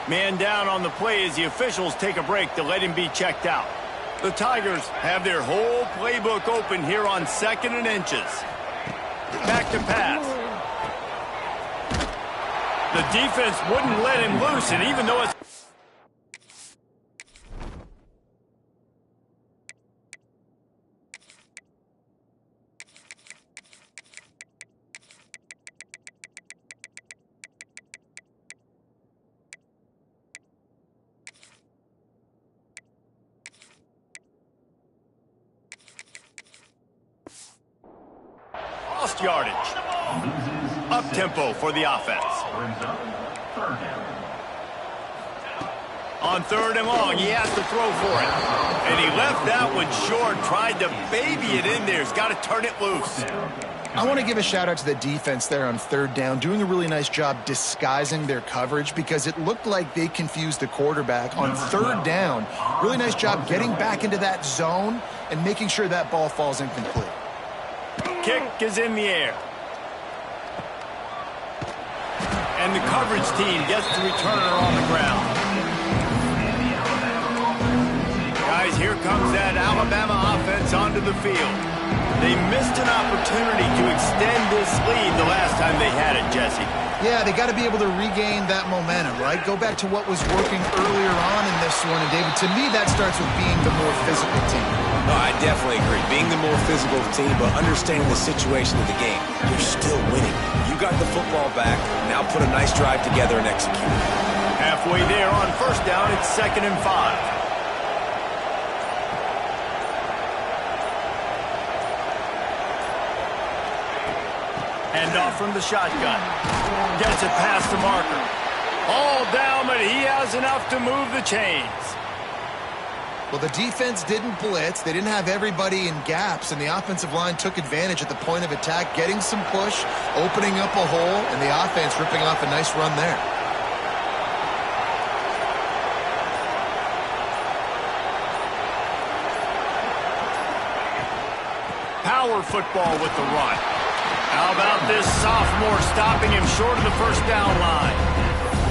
Man down on the play as the officials take a break to let him be checked out. The Tigers have their whole playbook open here on 2nd and inches. Back to pass. The defense wouldn't let him loose, and even though it's lost yardage. Up-tempo for the offense. On 3rd and long, he has to throw for it. And he left that one short, tried to baby it in there. He's got to turn it loose. I want to give a shout out to the defense there on 3rd down, doing a really nice job disguising their coverage because it looked like they confused the quarterback on 3rd down. Really nice job getting back into that zone and making sure that ball falls incomplete. Kick is in the air. And the coverage team gets the returner on the ground. Guys, here comes that Alabama offense onto the field. They missed an opportunity to extend this lead the last time they had it, Jesse. Yeah, they got to be able to regain that momentum, right? Go back to what was working earlier on in this one. And, David, to me, that starts with being the more physical team. No, I definitely agree. Being the more physical team, but understanding the situation of the game. You're still winning. You got the football back. Now put a nice drive together and execute. Halfway there on 1st down, it's 2nd and 5. Hand off from the shotgun. Gets it past the marker. All down, but he has enough to move the chains. Well, the defense didn't blitz. They didn't have everybody in gaps, and the offensive line took advantage at the point of attack, getting some push, opening up a hole, and the offense ripping off a nice run there. Power football with the run. How about this sophomore stopping him short of the 1st down line?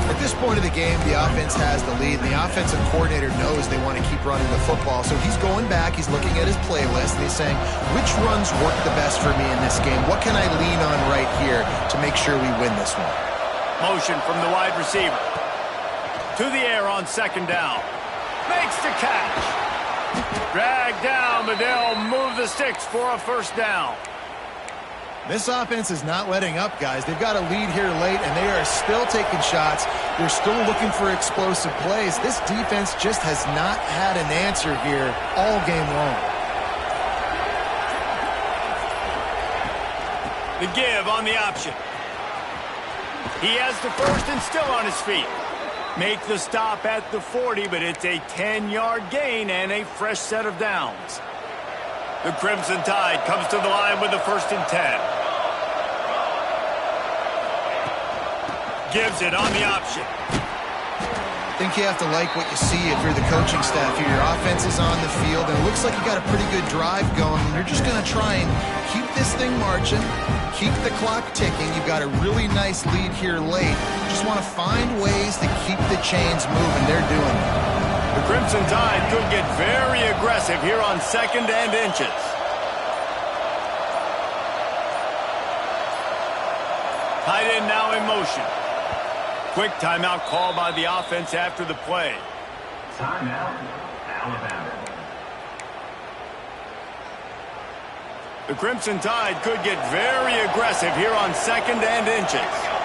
At this point of the game, the offense has the lead, and the offensive coordinator knows they want to keep running the football. So he's going back, he's looking at his playlist, and he's saying, which runs work the best for me in this game? What can I lean on right here to make sure we win this one? Motion from the wide receiver. To the air on 2nd down. Makes the catch. Dragged down, but they'll move the sticks for a 1st down. This offense is not letting up, guys. They've got a lead here late, and they are still taking shots. They're still looking for explosive plays. This defense just has not had an answer here all game long. The give on the option. He has the 1st and still on his feet. Make the stop at the 40, but it's a 10-yard gain and a fresh set of downs. The Crimson Tide comes to the line with the 1st and 10. Gives it on the option. I think you have to like what you see if you're the coaching staff here. Your offense is on the field, and it looks like you got a pretty good drive going, and you're just going to try and keep this thing marching, keep the clock ticking. You've got a really nice lead here late. Just want to find ways to keep the chains moving. They're doing it. The Crimson Tide could get very aggressive here on 2nd and inches. Tight end now in motion. Quick timeout call by the offense after the play. Timeout, Alabama. The Crimson Tide could get very aggressive here on 2nd and inches.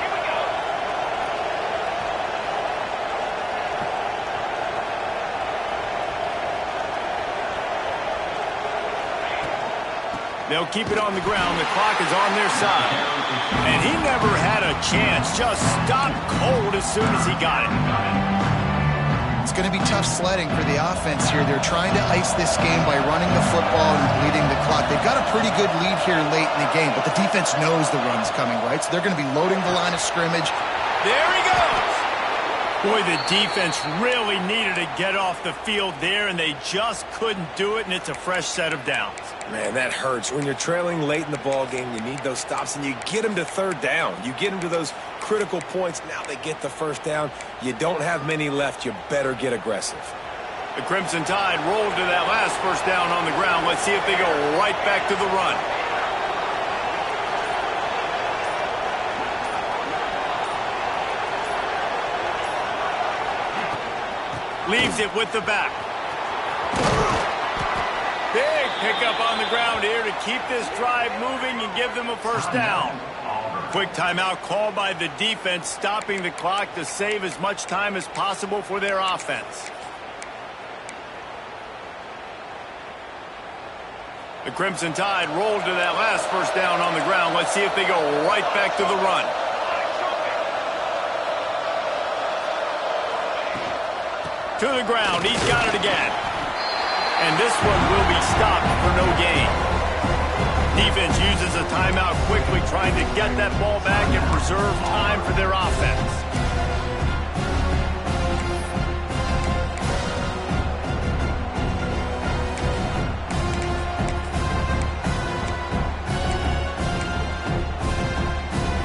They'll keep it on the ground. The clock is on their side. And he never had a chance. Just stopped cold as soon as he got it. It's going to be tough sledding for the offense here. They're trying to ice this game by running the football and bleeding the clock. They've got a pretty good lead here late in the game, but the defense knows the run's coming, right? So they're going to be loading the line of scrimmage. There he goes! Boy, the defense really needed to get off the field there, and they just couldn't do it, and it's a fresh set of downs. Man, that hurts. When you're trailing late in the ball game, you need those stops, and you get them to 3rd down. You get them to those critical points. Now they get the 1st down. You don't have many left. You better get aggressive. The Crimson Tide rolled to that last 1st down on the ground. Let's see if they go right back to the run. Leaves it with the back. Big pickup on the ground here to keep this drive moving and give them a 1st down. Quick timeout called by the defense, stopping the clock to save as much time as possible for their offense. The Crimson Tide rolled to that last 1st down on the ground. Let's see if they go right back to the run. To the ground, he's got it again. And this one will be stopped for no gain. Defense uses a timeout quickly, trying to get that ball back and preserve time for their offense.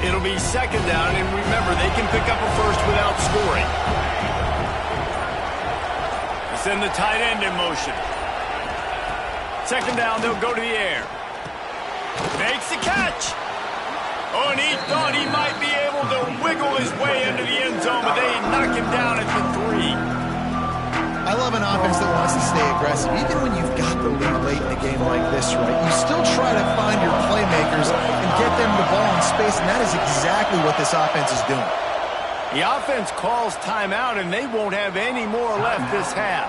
It'll be 2nd down, and remember, they can pick up a 1st without scoring. Send the tight end in motion. 2nd down, they'll go to the air. Makes the catch. Oh, and he thought he might be able to wiggle his way into the end zone, but they knock him down at the 3. I love an offense that wants to stay aggressive. Even when you've got the lead late in a game like this, right, you still try to find your playmakers and get them the ball in space, and that is exactly what this offense is doing. The offense calls timeout, and they won't have any more left this half.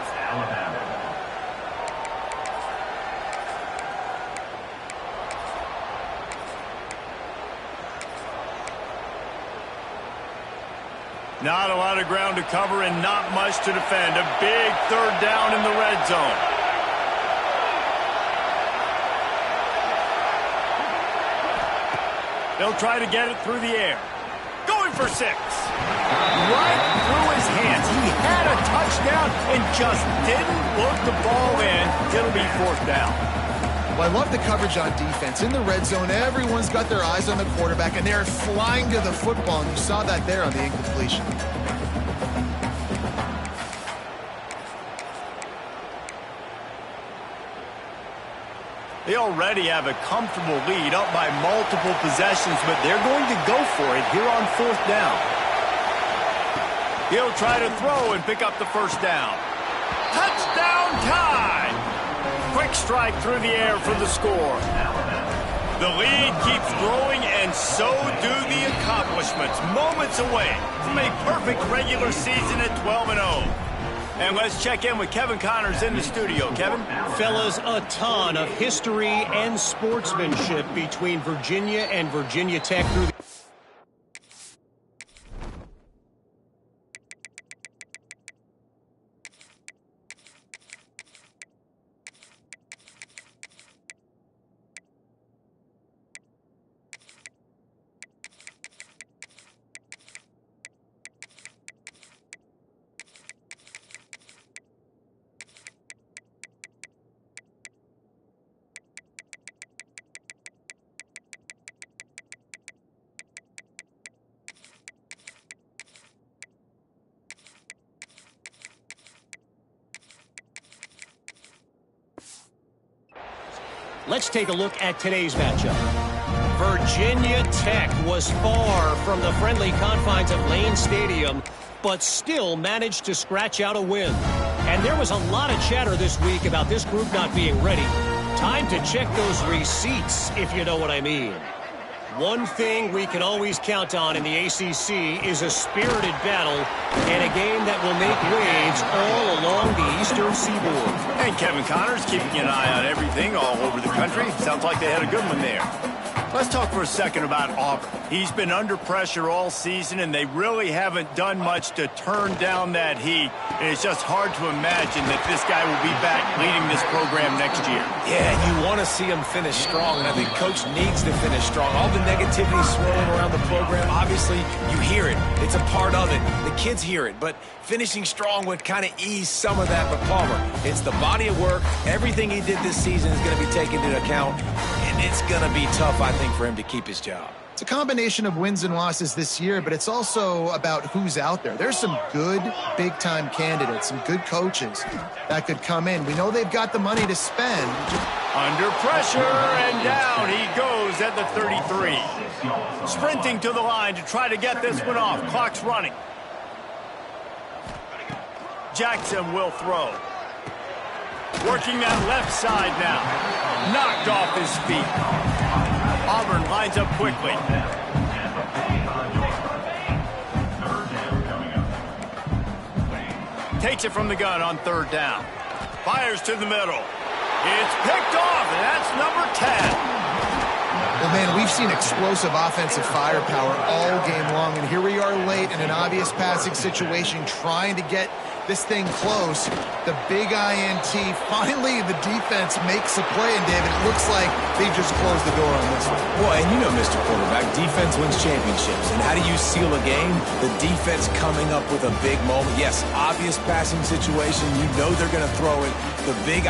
Not a lot of ground to cover and not much to defend. A big 3rd down in the red zone. They'll try to get it through the air. Going for 6. Right through his hands. He had a touchdown and just didn't look the ball in. It'll be 4th down. Well, I love the coverage on defense. In the red zone, everyone's got their eyes on the quarterback, and they're flying to the football, and you saw that there on the incompletion. They already have a comfortable lead, up by multiple possessions, but they're going to go for it here on 4th down. He'll try to throw and pick up the 1st down. Touchdown Tide! Quick strike through the air for the score. The lead keeps growing, and so do the accomplishments. Moments away from a perfect regular season at 12-0. And let's check in with Kevin Connors in the studio. Kevin? Fellas, a ton of history and sportsmanship between Virginia and Virginia Tech through the Let's take a look at today's matchup. Virginia Tech was far from the friendly confines of Lane Stadium, but still managed to scratch out a win. And there was a lot of chatter this week about this group not being ready. Time to check those receipts, if you know what I mean. One thing we can always count on in the ACC is a spirited battle and a game that will make waves all along the Eastern Seaboard. And Kevin Connors keeping an eye on everything all over the country. Sounds like they had a good one there. Let's talk for a second about Auburn. He's been under pressure all season, and they really haven't done much to turn down that heat. And it's just hard to imagine that this guy will be back leading this program next year. Yeah, and you want to see him finish strong, and I think Coach needs to finish strong. All the negativity swirling around the program, obviously, you hear it. It's a part of it. The kids hear it, but finishing strong would kind of ease some of that for Palmer. It's the body of work. Everything he did this season is going to be taken into account, and it's going to be tough, I think, for him to keep his job. It's a combination of wins and losses this year, but it's also about who's out there. There's some good big-time candidates, some good coaches that could come in. We know they've got the money to spend. Under pressure, and down he goes at the 33. Sprinting to the line to try to get this one off. Clock's running. Jackson will throw. Working that left side now. Knocked off his feet. Auburn lines up quickly. Takes it from the gun on third down. Fires to the middle. It's picked off, and that's number 10. Well, man, we've seen explosive offensive firepower all game long, and here we are late in an obvious passing situation trying to get this thing close. The big INT. Finally, the defense makes a play, and David, it looks like they've just closed the door on this one. Boy, and you know, Mr. Quarterback, defense wins championships. And how do you seal a game? The defense coming up with a big moment. Yes, obvious passing situation. You know they're going to throw it. The big